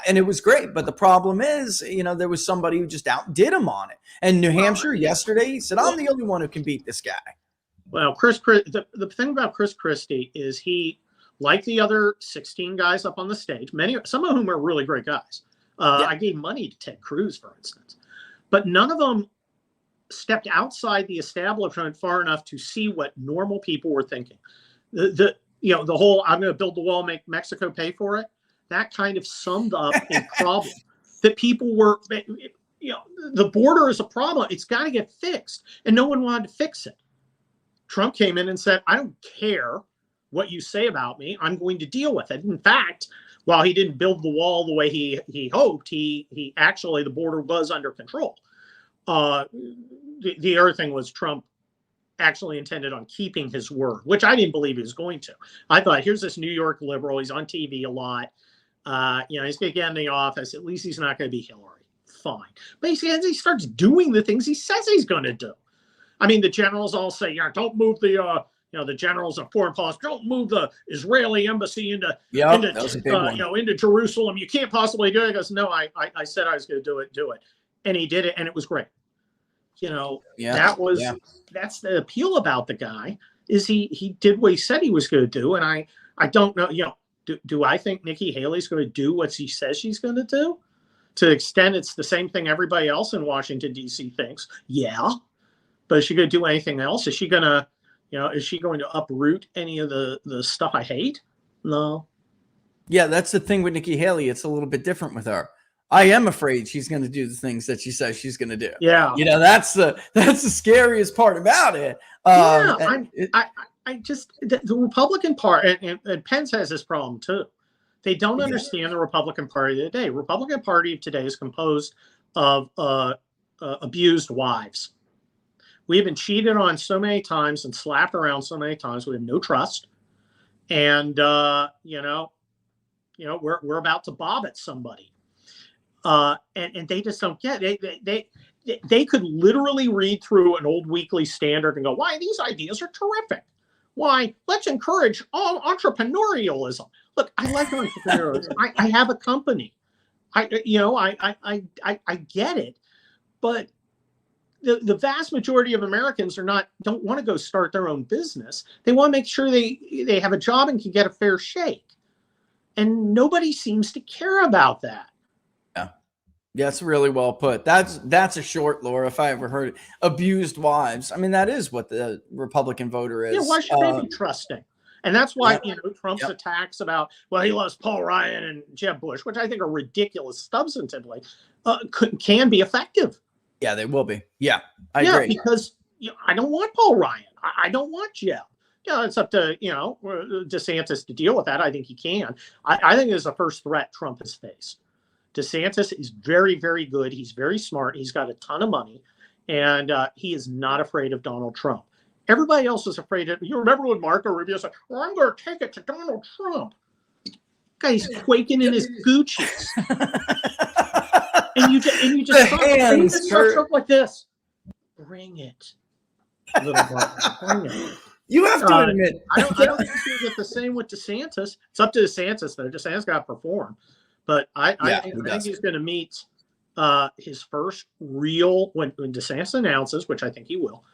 And it was great. But the problem is, there was somebody who just outdid him on it. And New Hampshire yesterday, he said, I'm the only one who can beat this guy. Well, the thing about Chris Christie is he, like the other 16 guys up on the stage, some of whom are really great guys. I gave money to Ted Cruz, for instance, but none of them stepped outside the establishment far enough to see what normal people were thinking. The whole "I'm going to build the wall, make Mexico pay for it" that kind of summed up a problem that people were. The border is a problem. It's got to get fixed, and no one wanted to fix it. Trump came in and said, I don't care what you say about me. I'm going to deal with it. In fact, while he didn't build the wall the way he hoped, he actually, the border was under control. The other thing was Trump actually intended on keeping his word, which I didn't believe he was going to. I thought, here's this New York liberal. He's on TV a lot. He's going to get in the office. At least he's not going to be Hillary. Fine. But he starts doing the things he says he's going to do. The generals all say, don't move the generals of foreign policy, don't move the Israeli embassy into Jerusalem. You can't possibly do it. He goes, no, I said I was going to do it. And he did it, and it was great. That's the appeal about the guy, is he did what he said he was going to do. And I don't know, do I think Nikki Haley's going to do what she says she's going to do? To the extent it's the same thing everybody else in Washington, D.C. thinks. Yeah. But is she going to do anything else? Is she going to uproot any of the stuff I hate? No. Yeah, that's the thing with Nikki Haley. It's a little bit different with her. I am afraid she's going to do the things that she says she's going to do. Yeah. That's the scariest part about it. The Republican Party, and Pence has this problem too. They don't understand the Republican Party of the day. Republican Party of today is composed of abused wives. We have been cheated on so many times and slapped around so many times. We have no trust, and we're about to bob at somebody, and they just don't get it. They could literally read through an old Weekly Standard and go, "Why, these ideas are terrific. Why, let's encourage all entrepreneurialism. look, I like entrepreneurs. I have a company. I get it, but the vast majority of Americans don't want to go start their own business. They want to make sure they have a job and can get a fair shake. And nobody seems to care about that. Yeah. That's really well put. That's a short, Laura, if I ever heard it. Abused wives. I mean, that is what the Republican voter is. Yeah, why should they be trusting? And that's why, Trump's attacks about, well, he loves Paul Ryan and Jeb Bush, which I think are ridiculous substantively, can be effective. Yeah, they will be. Yeah, I agree. Because I don't want Paul Ryan. I don't want Jeb. It's up to, DeSantis to deal with that. I think he can. I think it's the first threat Trump has faced. DeSantis is very, very good. He's very smart. He's got a ton of money. And he is not afraid of Donald Trump. Everybody else is afraid of. You remember when Marco Rubio said, well, I'm going to take it to Donald Trump. Guy's quaking in his Gucci's. and you just start Trump like this. Bring it, little Marco. Bring it. You have to admit. I don't think you get the same with DeSantis. It's up to DeSantis, though. DeSantis got to perform. But I think he's going to meet his first real, when DeSantis announces, which I think he will,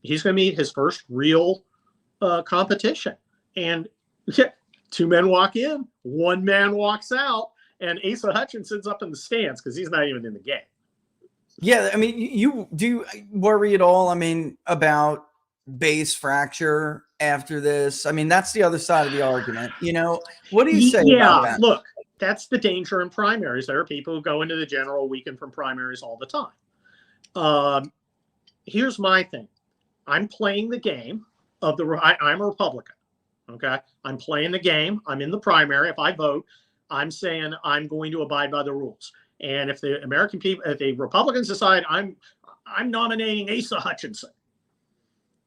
he's going to meet his first real competition. And two men walk in, one man walks out, and Asa Hutchinson's up in the stands because he's not even in the game. Yeah, I mean, you do worry at all, I mean, about base fracture after this? I mean, that's the other side of the argument. What do you say about that? Look, that's the danger in primaries. There are people who go into the general weekend from primaries all the time. Here's my thing. I'm playing the game of I'm a Republican. Okay. I'm playing the game. I'm in the primary. If I vote, I'm saying I'm going to abide by the rules. And if the American people, if the Republicans decide I'm nominating Asa Hutchinson,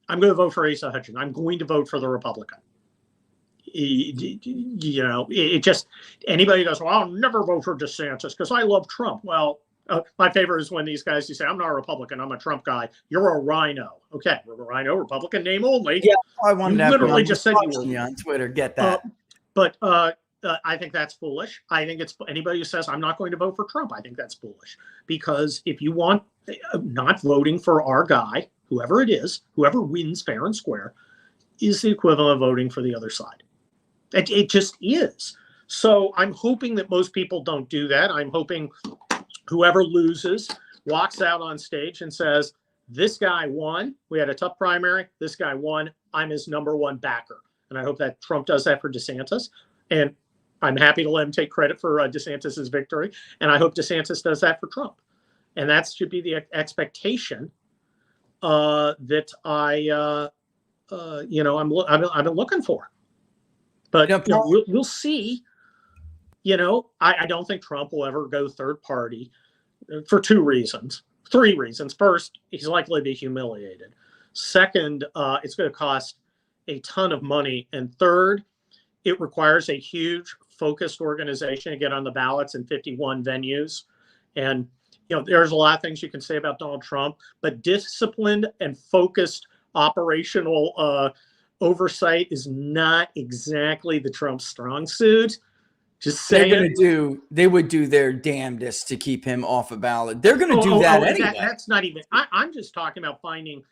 I'm going to vote for Asa Hutchinson. I'm going to vote for the Republican. It just, anybody goes, well, I'll never vote for DeSantis because I love Trump. Well, my favorite is when these guys, you say, I'm not a Republican, I'm a Trump guy. You're a rhino. Okay, we're a rhino, Republican name only. Yeah, I wanted to literally just said you on Twitter. Get that. But I think that's foolish. I think it's anybody who says I'm not going to vote for Trump. I think that's foolish because if you want not voting for our guy, whoever it is, whoever wins fair and square, is the equivalent of voting for the other side. It just is. So I'm hoping that most people don't do that. I'm hoping whoever loses walks out on stage and says, this guy won. We had a tough primary. This guy won. I'm his number one backer. And I hope that Trump does that for DeSantis. And I'm happy to let him take credit for DeSantis's victory. And I hope DeSantis does that for Trump. And that should be the expectation that I've been looking for. But we'll see. I don't think Trump will ever go third party for three reasons. First, he's likely to be humiliated. Second, it's going to cost a ton of money. And third, it requires a huge focused organization to get on the ballots in 51 venues. And, there's a lot of things you can say about Donald Trump, but disciplined and focused operational oversight is not exactly the Trump strong suit. Just saying. They would do their damnedest to keep him off a ballot. They're going to do that anyway. That's not even. I'm just talking about finding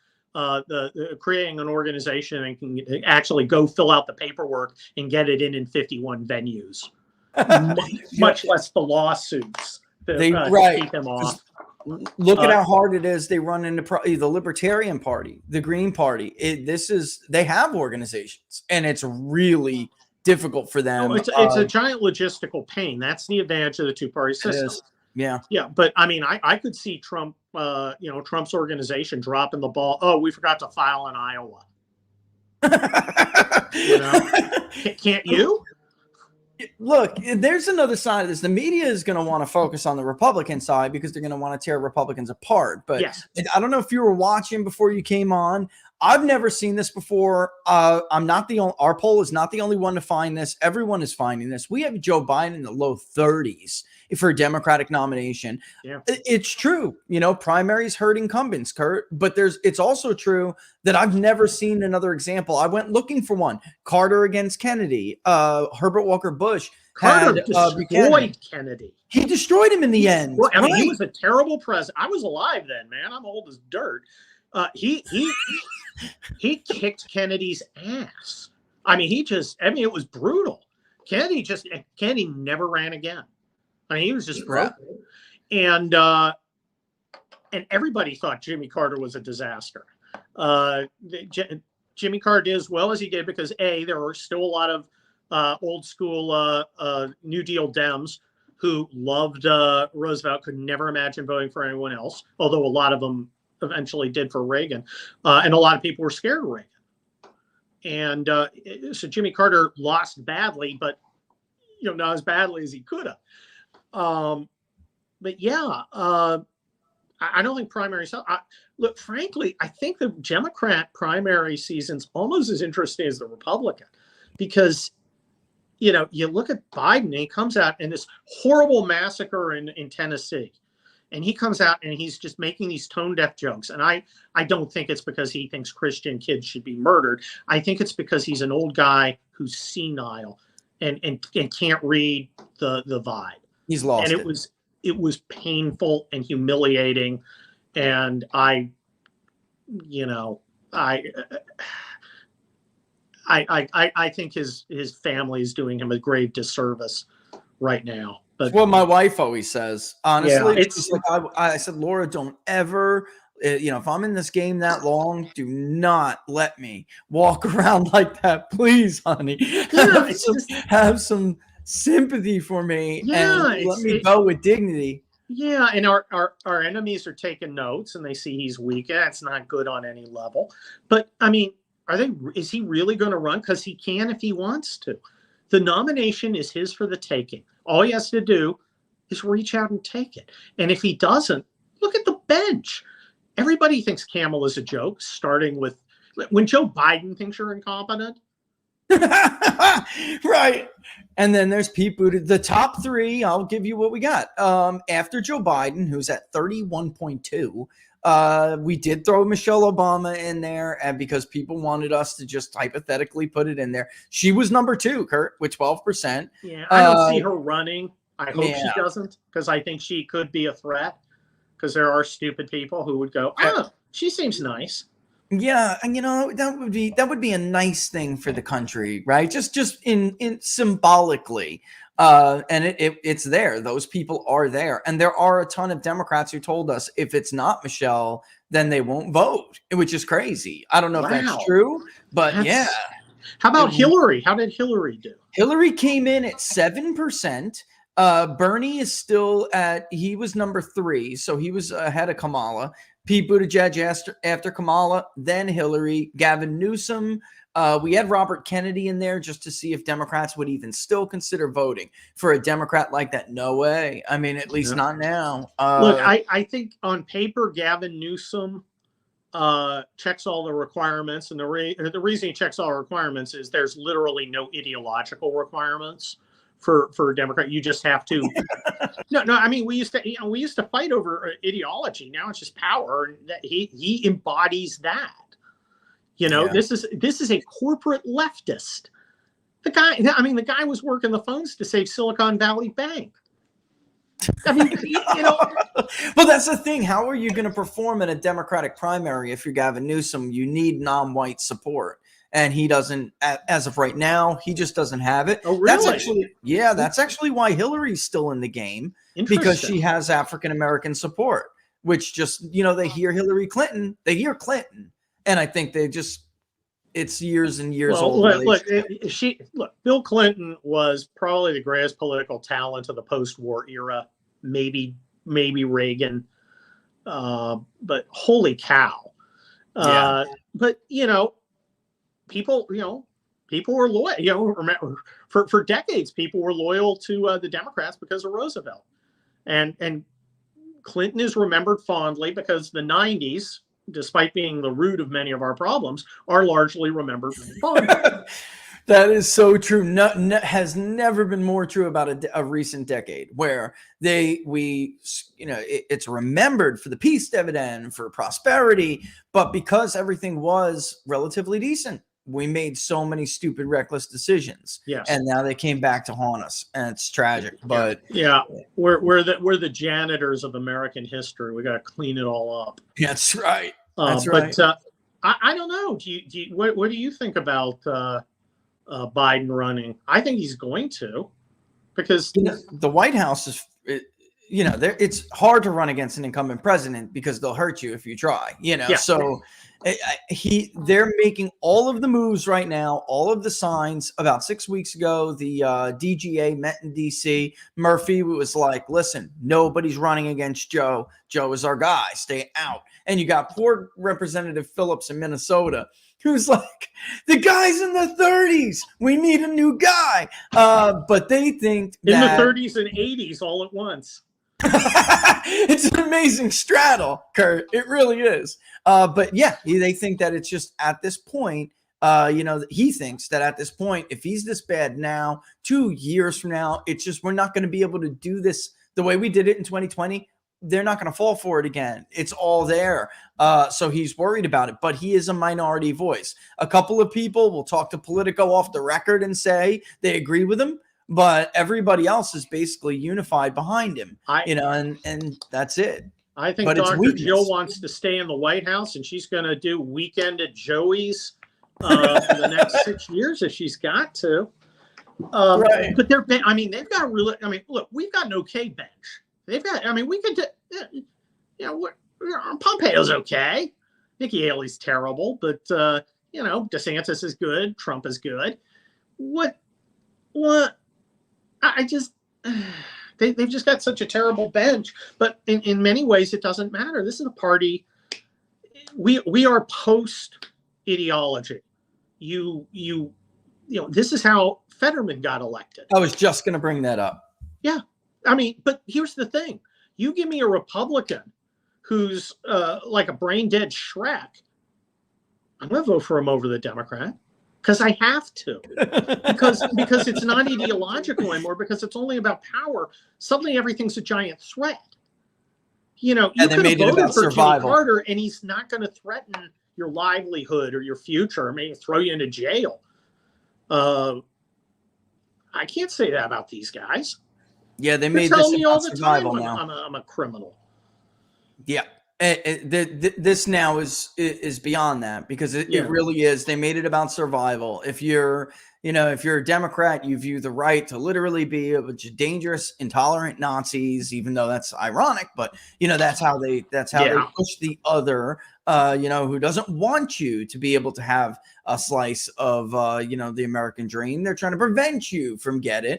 creating an organization and can actually go fill out the paperwork and get it in 51 venues. much less the lawsuits that keep him off. Look at how hard it is. They run into the Libertarian Party, the Green Party. They have organizations, and it's really difficult for them. It's a giant logistical pain. That's the advantage of the two-party system. Yeah. But I mean, I could see Trump, Trump's organization dropping the ball. Oh, we forgot to file in Iowa. Can't you? Look, there's another side of this. The media is going to want to focus on the Republican side because they're going to want to tear Republicans apart. But yes. I don't know if you were watching before you came on. I've never seen this before. I'm not the only, our poll is not the only one to find this. Everyone is finding this. We have Joe Biden in the low 30s for a Democratic nomination. Yeah. It's true, primaries hurt incumbents, Kurt, but it's also true that I've never seen another example. I went looking for one. Carter against Kennedy, Herbert Walker Bush. Carter destroyed Kennedy. He destroyed him in the end. Well, I mean, he was a terrible president. I was alive then, man. I'm old as dirt. He kicked Kennedy's ass. I mean, it was brutal. Kennedy never ran again. I mean, he was just broken. And everybody thought Jimmy Carter was a disaster. Jimmy Carter did as well as he did because there were still a lot of old school New Deal Dems who loved Roosevelt, could never imagine voting for anyone else, although a lot of them eventually did for Reagan. And a lot of people were scared of Reagan. And so Jimmy Carter lost badly, but not as badly as he could have. But yeah, I don't think primaries. Look, frankly, I think the Democrat primary season's almost as interesting as the Republican, because you look at Biden and he comes out in this horrible massacre in Tennessee, and he comes out and he's just making these tone deaf jokes. And I don't think it's because he thinks Christian kids should be murdered. I think it's because he's an old guy who's senile and can't read the vibe. He's lost. And it was painful and humiliating. And I think his family is doing him a grave disservice right now. But it's what my wife always says. Honestly, yeah, it's like I said, Laura, don't ever, if I'm in this game that long, do not let me walk around like that, please, honey. Yeah, have some sympathy for me, yeah, and let me go with dignity. Yeah, and our enemies are taking notes, and they see he's weak. That's not good on any level. But I mean, is he really going to run? Because he can if he wants to. The nomination is his for the taking. All he has to do is reach out and take it. And if he doesn't, look at the bench. Everybody thinks Kamala's a joke, starting with when Joe Biden thinks you're incompetent. Right. And then there's Pete Buttigieg. The top three, I'll give you what we got. After Joe Biden, who's at 31.2, we did throw Michelle Obama in there, and because people wanted us to just hypothetically put it in there. She was number 2, Kurt, with 12%. Yeah, I don't see her running. I hope she doesn't, because I think she could be a threat, because there are stupid people who would go, she seems nice. Yeah, and that would be a nice thing for the country, right? Just in symbolically. And it's there. Those people are there. And there are a ton of Democrats who told us if it's not Michelle, then they won't vote, which is crazy. I don't know if that's true, but yeah. How about Hillary? How did Hillary do? Hillary came in at 7%. Bernie is still he was number 3, so he was ahead of Kamala. Pete Buttigieg after Kamala, then Hillary, Gavin Newsom. We had Robert Kennedy in there just to see if Democrats would even still consider voting for a Democrat like that. No way. I mean, at least not now. Look, I think on paper, Gavin Newsom checks all the requirements. And the reason he checks all the requirements is there's literally no ideological requirements for a Democrat. You just have to. No. I mean, we used to fight over ideology. Now it's just power, and that he embodies that. This is a corporate leftist. The guy was working the phones to save Silicon Valley Bank. I mean, Well, that's the thing. How are you going to perform in a Democratic primary if you're Gavin Newsom? You need non-white support. And he doesn't, as of right now, he just doesn't have it. Oh, really? That's actually why Hillary's still in the game, because she has African-American support, which just, they hear Hillary Clinton, they hear Clinton. And I think it's years and years old. Look, Bill Clinton was probably the greatest political talent of the post-war era, maybe Reagan, but holy cow. Yeah. But, people were loyal. Remember, for decades, people were loyal to the Democrats because of Roosevelt, and Clinton is remembered fondly because the 90s, despite being the root of many of our problems, are largely remembered fondly. That is so true. Has never been more true about a recent decade, where it's remembered for the peace dividend, for prosperity, but because everything was relatively decent, we made so many stupid, reckless decisions. Yes. And now they came back to haunt us, and it's tragic. But yeah, we're the janitors of American history. We got to clean it all up. That's right. That's right. But I don't know. What do you think about Biden running? I think he's going to, because the White House is, it's hard to run against an incumbent president because they'll hurt you if you try. Yeah. So they're making all of the moves right now, all of the signs. About 6 weeks ago, the DGA met in DC. Murphy was like, listen, nobody's running against Joe. Joe is our guy. Stay out. And you got poor Representative Phillips in Minnesota, who's like, the guy's in the 30s. We need a new guy. But they think in the 30s and 80s all at once. It's an amazing straddle, Kurt. It really is. But yeah, they think that it's just at this point, he thinks that at this point, if he's this bad now, 2 years from now, it's just, we're not going to be able to do this the way we did it in 2020. They're not going to fall for it again. It's all there. So he's worried about it, but he is a minority voice. A couple of people will talk to Politico off the record and say they agree with him, but everybody else is basically unified behind him, and that's it. I think Dr. Jill wants to stay in the White House, and she's going to do weekend at Joey's for the next 6 years if she's got to. Right. But they've got really, look, we've got an okay bench. They've got, we could, Pompeo's okay. Nikki Haley's terrible, but, DeSantis is good. Trump is good. They've just got such a terrible bench, but in many ways, it doesn't matter. This is a party. We are post ideology. This is how Fetterman got elected. I was just going to bring that up. Yeah. But here's the thing. You give me a Republican who's like a brain dead Shrek, I'm going to vote for him over the Democrat because I have to. because it's not ideological anymore, because it's only about power. Suddenly everything's a giant threat. You could have voted for Jimmy Carter, and he's not going to threaten your livelihood or your future, or maybe throw you into jail. I can't say that about these guys. Yeah, they made this about survival now. I'm a criminal. Yeah, this now is beyond that, because it really is. They made it about survival. If you're a Democrat, you view the right to literally be a bunch of dangerous, intolerant Nazis, even though that's ironic. But that's how they push the other. Who doesn't want you to be able to have a slice of the American dream. They're trying to prevent you from getting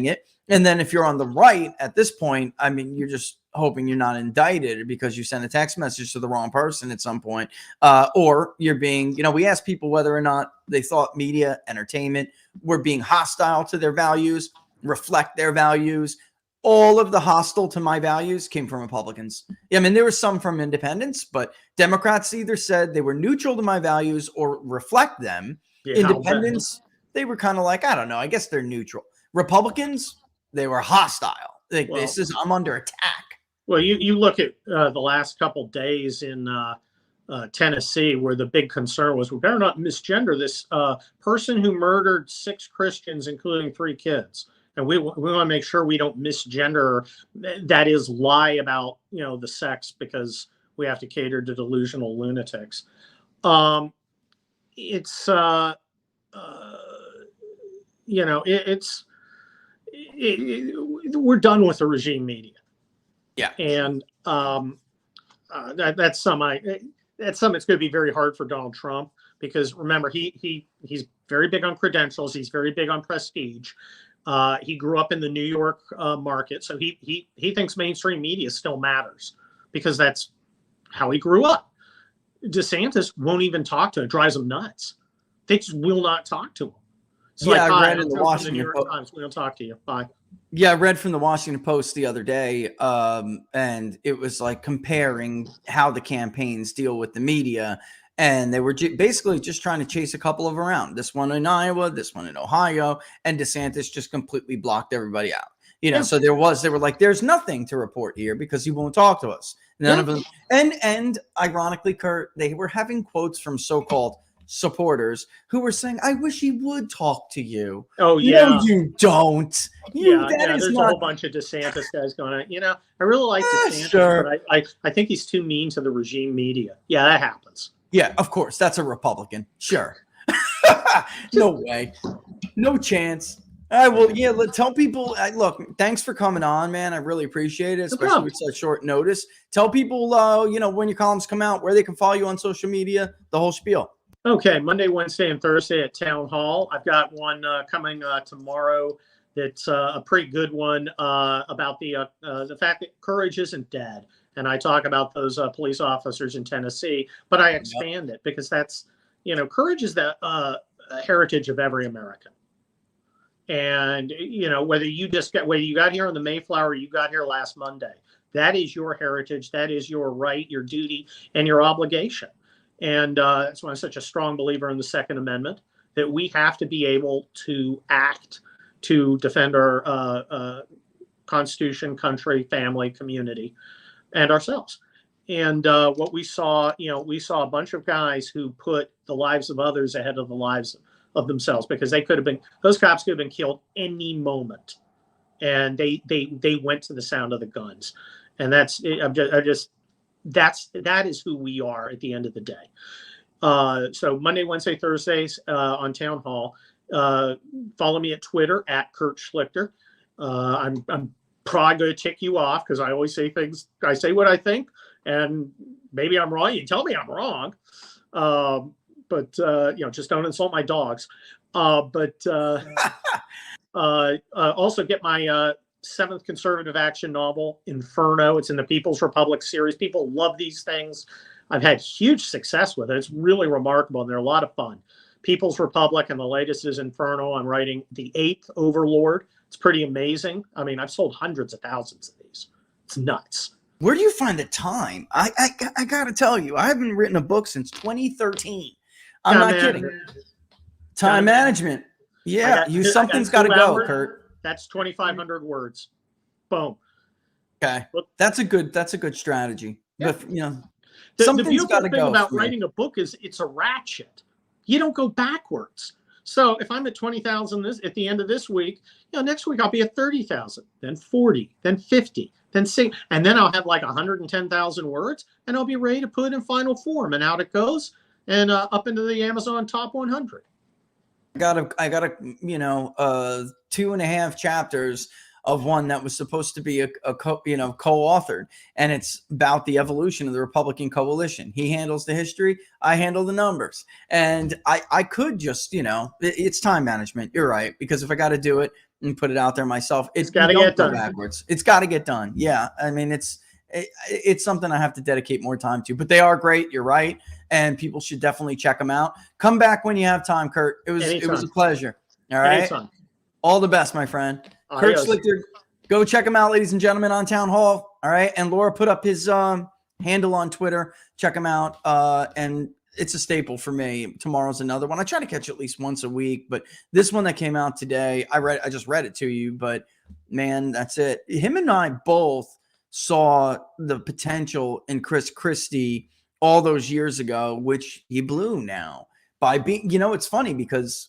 it. And then if you're on the right at this point, you're just hoping you're not indicted because you sent a text message to the wrong person at some point, or you're being, we asked people whether or not they thought media, entertainment were being hostile to their values, reflect their values. All of the hostile to my values came from Republicans. There were some from independents, but Democrats either said they were neutral to my values or reflect them. Yeah, independents, they were kind of like, I don't know, I guess they're neutral. Republicans, they were hostile. I'm under attack. Well, you look at the last couple days in Tennessee, where the big concern was, we better not misgender this person who murdered 6 Christians, including 3 kids. And we want to make sure we don't misgender, that is, lie about, the sex, because we have to cater to delusional lunatics. We're done with the regime media. Yeah. And that's something it's going to be very hard for Donald Trump, because remember, he's very big on credentials. He's very big on prestige. He grew up in the New York market, so he thinks mainstream media still matters because that's how he grew up. DeSantis won't even talk to him. It drives him nuts. They just will not talk to him. So I read in the Washington New York Times, we don't talk to you. Bye. Yeah, I read from the Washington Post the other day, and it was like comparing how the campaigns deal with the media, and they were basically just trying to chase a couple of around. This one in Iowa, this one in Ohio, and DeSantis just completely blocked everybody out. So they were like, "There's nothing to report here because he won't talk to us." None of them, and ironically, Kurt, they were having quotes from so-called supporters who were saying, "I wish he would talk to you." Oh yeah, no, you don't. There's a whole bunch of DeSantis guys going on. I really like DeSantis, sure. but I think he's too mean to the regime media. Yeah, that happens. Yeah, of course, that's a Republican. Sure. No way, no chance. I will. Yeah, tell people. Look, thanks for coming on, man. I really appreciate it, especially with such short notice. Tell people, when your columns come out, where they can follow you on social media, the whole spiel. Okay, Monday, Wednesday, and Thursday at Town Hall. I've got one coming tomorrow that's a pretty good one about the fact that courage isn't dead. And I talk about those police officers in Tennessee, but I expand it because that's, courage is the heritage of every American. And, whether you got here on the Mayflower or you got here last Monday, that is your heritage. That is your right, your duty, and your obligation. And that's why I'm such a strong believer in the Second Amendment, that we have to be able to act to defend our Constitution, country, family, community, and ourselves. And what we saw, we saw a bunch of guys who put the lives of others ahead of the lives of themselves, because those cops could have been killed any moment. And they went to the sound of the guns. And that is who we are at the end of the day. So Monday, Wednesday, Thursdays on Town Hall. Follow me at Twitter at Kurt Schlichter. I'm probably going to tick you off because I always say things. I say what I think, and maybe I'm wrong. You can tell me I'm wrong, but just don't insult my dogs. Also get my 7th conservative action novel, Inferno. It's in the People's Republic series. People love these things. I've had huge success with it. It's really remarkable, and they're a lot of fun. People's Republic, and the latest is Inferno. I'm writing The 8th Overlord. It's pretty amazing. I mean, I've sold hundreds of thousands of these. It's nuts. Where do you find the time? I got to tell you, I haven't written a book since 2013. I'm not kidding. Time management. Yeah, something's got to go, Kurt. That's 2,500 words. Boom. Okay, that's a good strategy. Yeah. But the beautiful thing about writing a book is it's a ratchet. You don't go backwards. So if I'm at 20,000 at the end of this week, next week I'll be at 30,000, then 40, then 50, then 60, and then I'll have like 110,000 words, and I'll be ready to put it in final form, and out it goes, and up into the Amazon top 100. I got 2.5 chapters of one that was supposed to be co-authored, and it's about the evolution of the Republican coalition. He handles the history, I handle the numbers, and I could just it's time management. You're right, because if I got to do it and put it out there myself, it's got to get done backwards. It's got to get done. Yeah, I mean it's something I have to dedicate more time to. But they are great. You're right, and people should definitely check them out. Come back when you have time, Kurt. It was a pleasure. All right. Anytime. All the best, my friend. Kurt Schlichter, go check him out, ladies and gentlemen, on Town Hall. All right. And Laura put up his handle on Twitter. Check him out. And it's a staple for me. Tomorrow's another one. I try to catch at least once a week, but this one that came out today, I just read it to you, but man, that's it. Him and I both saw the potential in Chris Christie all those years ago, which he blew now by being, it's funny because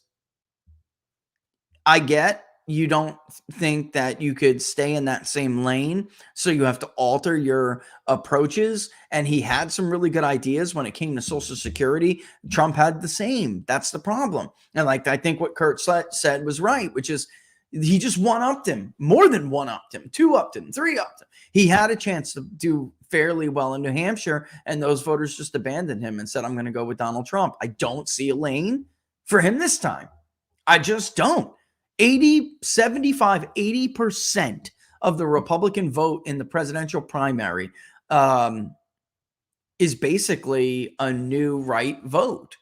I get you don't think that you could stay in that same lane, so you have to alter your approaches. And he had some really good ideas when it came to Social Security. Trump had the same. That's the problem. And I think what Kurt said was right, which is he just one-upped him, more than one-upped him, two-upped him, three-upped him. He had a chance to do fairly well in New Hampshire, and those voters just abandoned him and said, I'm going to go with Donald Trump. I don't see a lane for him this time. I just don't. 80% of the Republican vote in the presidential primary is basically a new right vote.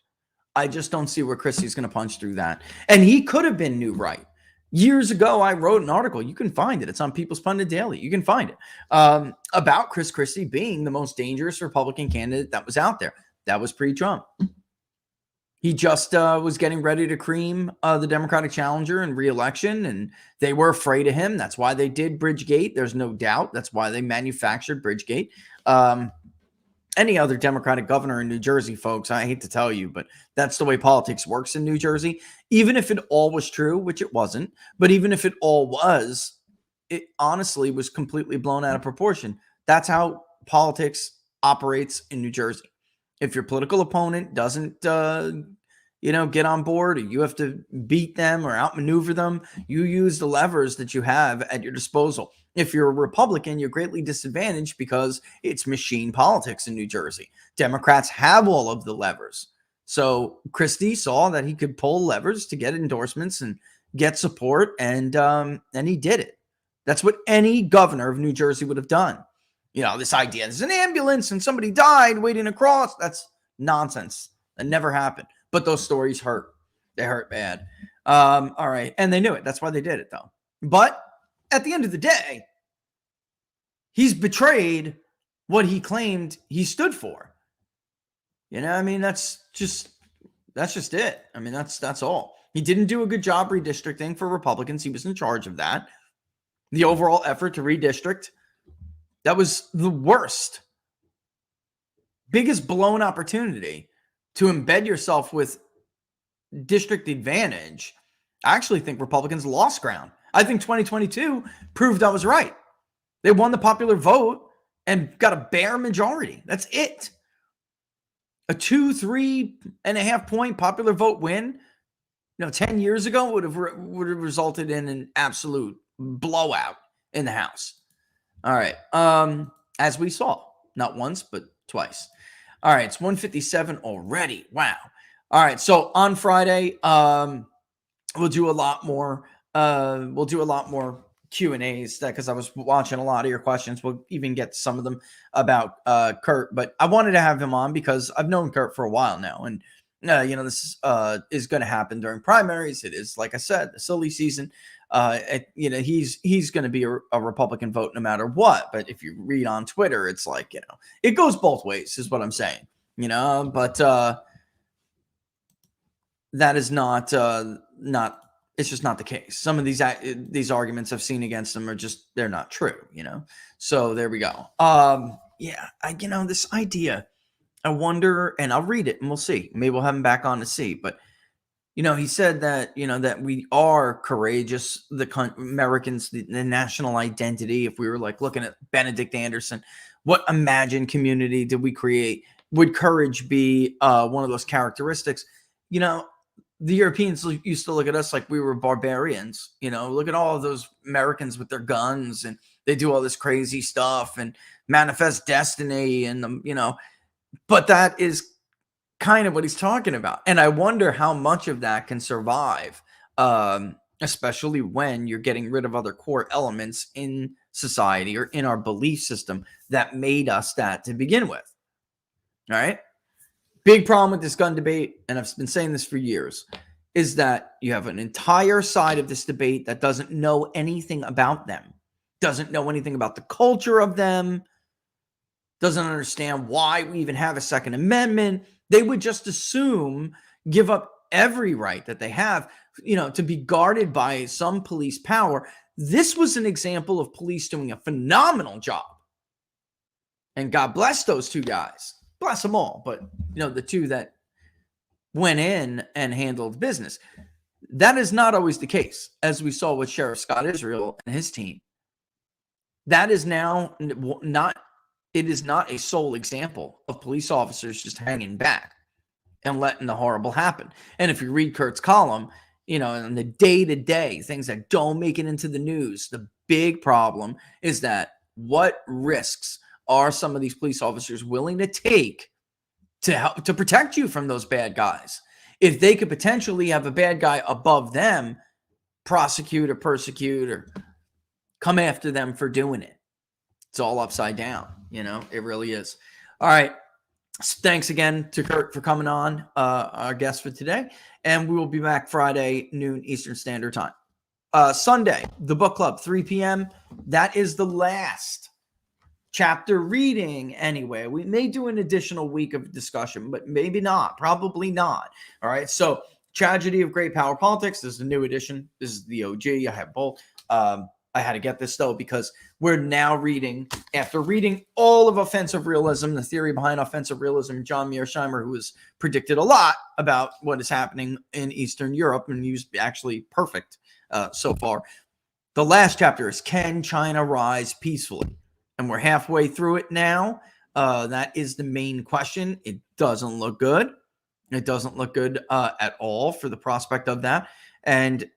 I just don't see where Christie's going to punch through that. And he could have been new right. Years ago, I wrote an article. You can find it. It's on People's Pundit Daily. You can find it about Chris Christie being the most dangerous Republican candidate that was out there. That was pre-Trump. He just was getting ready to cream the Democratic challenger in re-election, and they were afraid of him. That's why they did Bridgegate. There's no doubt. That's why they manufactured Bridgegate. Any other Democratic governor in New Jersey, folks, I hate to tell you, but that's the way politics works in New Jersey. Even if it all was true, which it wasn't, but even if it all was, it honestly was completely blown out of proportion. That's how politics operates in New Jersey. If your political opponent doesn't, get on board, or you have to beat them or outmaneuver them, you use the levers that you have at your disposal. If you're a Republican, you're greatly disadvantaged because it's machine politics in New Jersey. Democrats have all of the levers. So Christie saw that he could pull levers to get endorsements and get support, and he did it. That's what any governor of New Jersey would have done. This idea, there's an ambulance and somebody died waiting to cross. That's nonsense. That never happened. But those stories hurt. They hurt bad. All right. And they knew it. That's why they did it, though. But at the end of the day, he's betrayed what he claimed he stood for. That's just it. That's all. He didn't do a good job redistricting for Republicans. He was in charge of that. The overall effort to redistrict, that was the worst, biggest blown opportunity to embed yourself with district advantage. I actually think Republicans lost ground. I think 2022 proved I was right. They won the popular vote and got a bare majority. That's it. A 3.5 point popular vote win, 10 years ago would have resulted in an absolute blowout in the House. All right. As we saw, not once, but twice. All right. It's 1:57 already. Wow. All right. So on Friday, we'll do a lot more. We'll do a lot more Q&As because I was watching a lot of your questions. We'll even get some of them about Kurt, but I wanted to have him on because I've known Kurt for a while now. And, this is going to happen during primaries. It is, like I said, the silly season. He's going to be a Republican vote no matter what. But if you read on Twitter, it's like, it goes both ways is what I'm saying, but that is not it's just not the case. Some of these arguments I've seen against them they're not true, so there we go. This idea, I wonder, and I'll read it and we'll see, maybe we'll have him back on to see, but he said that, that we are courageous, the Americans, the national identity. If we were like looking at Benedict Anderson, what imagined community did we create? Would courage be one of those characteristics? The Europeans used to look at us like we were barbarians. Look at all of those Americans with their guns, and they do all this crazy stuff and manifest destiny. And, but that is kind of what he's talking about. And I wonder how much of that can survive, especially when you're getting rid of other core elements in society or in our belief system that made us that to begin with. All right. Big problem with this gun debate, and I've been saying this for years, is that you have an entire side of this debate that doesn't know anything about them, doesn't know anything about the culture of them, doesn't understand why we even have a Second Amendment. They would just assume, give up every right that they have, to be guarded by some police power. This was an example of police doing a phenomenal job. And God bless those two guys. Bless them all. But, the two that went in and handled business. That is not always the case, as we saw with Sheriff Scott Israel and his team. That is now not... It is not a sole example of police officers just hanging back and letting the horrible happen. And if you read Kurt's column, in the day-to-day things that don't make it into the news, the big problem is that what risks are some of these police officers willing to take to help to protect you from those bad guys? If they could potentially have a bad guy above them prosecute or persecute or come after them for doing it. It's all upside down. It really is. All right. Thanks again to Kurt for coming on, our guest for today. And we will be back Friday, noon Eastern Standard Time. Sunday, the book club, 3 p.m. That is the last chapter reading anyway. We may do an additional week of discussion, but maybe not, probably not. All right. So Tragedy of Great Power Politics. This is the new edition. This is the OG. I have both. I had to get this though, because we're now reading, after reading all of Offensive Realism, the theory behind Offensive Realism, John Mearsheimer, who has predicted a lot about what is happening in Eastern Europe, and he's actually perfect so far. The last chapter is Can China Rise Peacefully? And we're halfway through it now. That is the main question. It doesn't look good. It doesn't look good at all for the prospect of that. And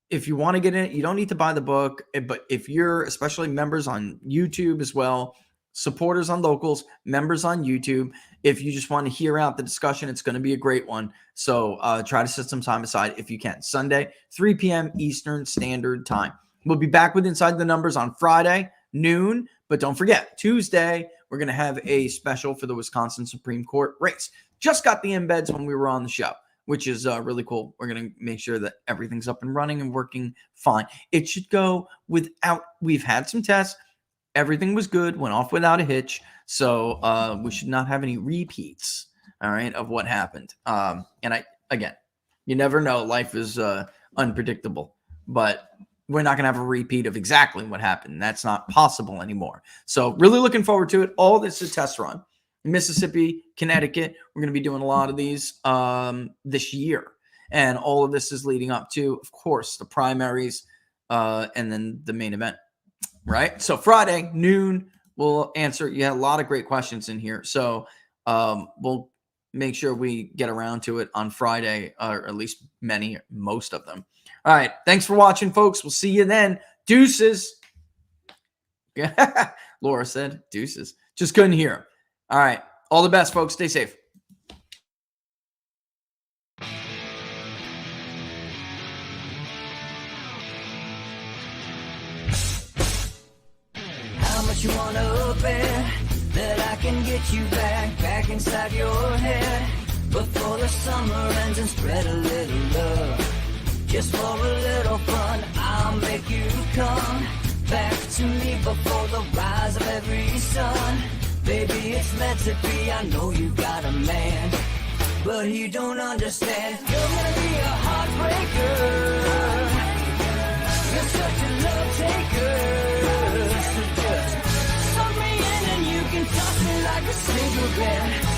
if you want to get in it, you don't need to buy the book. But if you're, especially members on YouTube as well, supporters on Locals, members on YouTube, if you just want to hear out the discussion, it's going to be a great one. So try to set some time aside if you can. Sunday, 3 p.m. Eastern Standard Time. We'll be back with Inside the Numbers on Friday, noon. But don't forget, Tuesday, we're going to have a special for the Wisconsin Supreme Court race. Just got the embeds when we were on the show, which is really cool. We're going to make sure that everything's up and running and working fine. It should go without, we've had some tests. Everything was good, went off without a hitch. So we should not have any repeats, all right, of what happened. And again, you never know. Life is unpredictable, but we're not going to have a repeat of exactly what happened. That's not possible anymore. So really looking forward to it. All this is a test run. Mississippi, Connecticut, we're going to be doing a lot of these this year. And all of this is leading up to, of course, the primaries and then the main event, right? So Friday, noon, we'll answer. You had a lot of great questions in here. So we'll make sure we get around to it on Friday, or at least most of them. All right. Thanks for watching, folks. We'll see you then. Deuces. Laura said deuces. Just couldn't hear him. All right. All the best, folks. Stay safe. How much you wanna bet that I can get you back inside your head before the summer ends and spread a little love. Just for a little fun, I'll make you come back to me before the rise of every sun. Baby, it's meant to be, I know you got a man, but you don't understand. You're gonna be a heartbreaker. You're such a love taker. So just suck me in and you can toss me like a cigarette.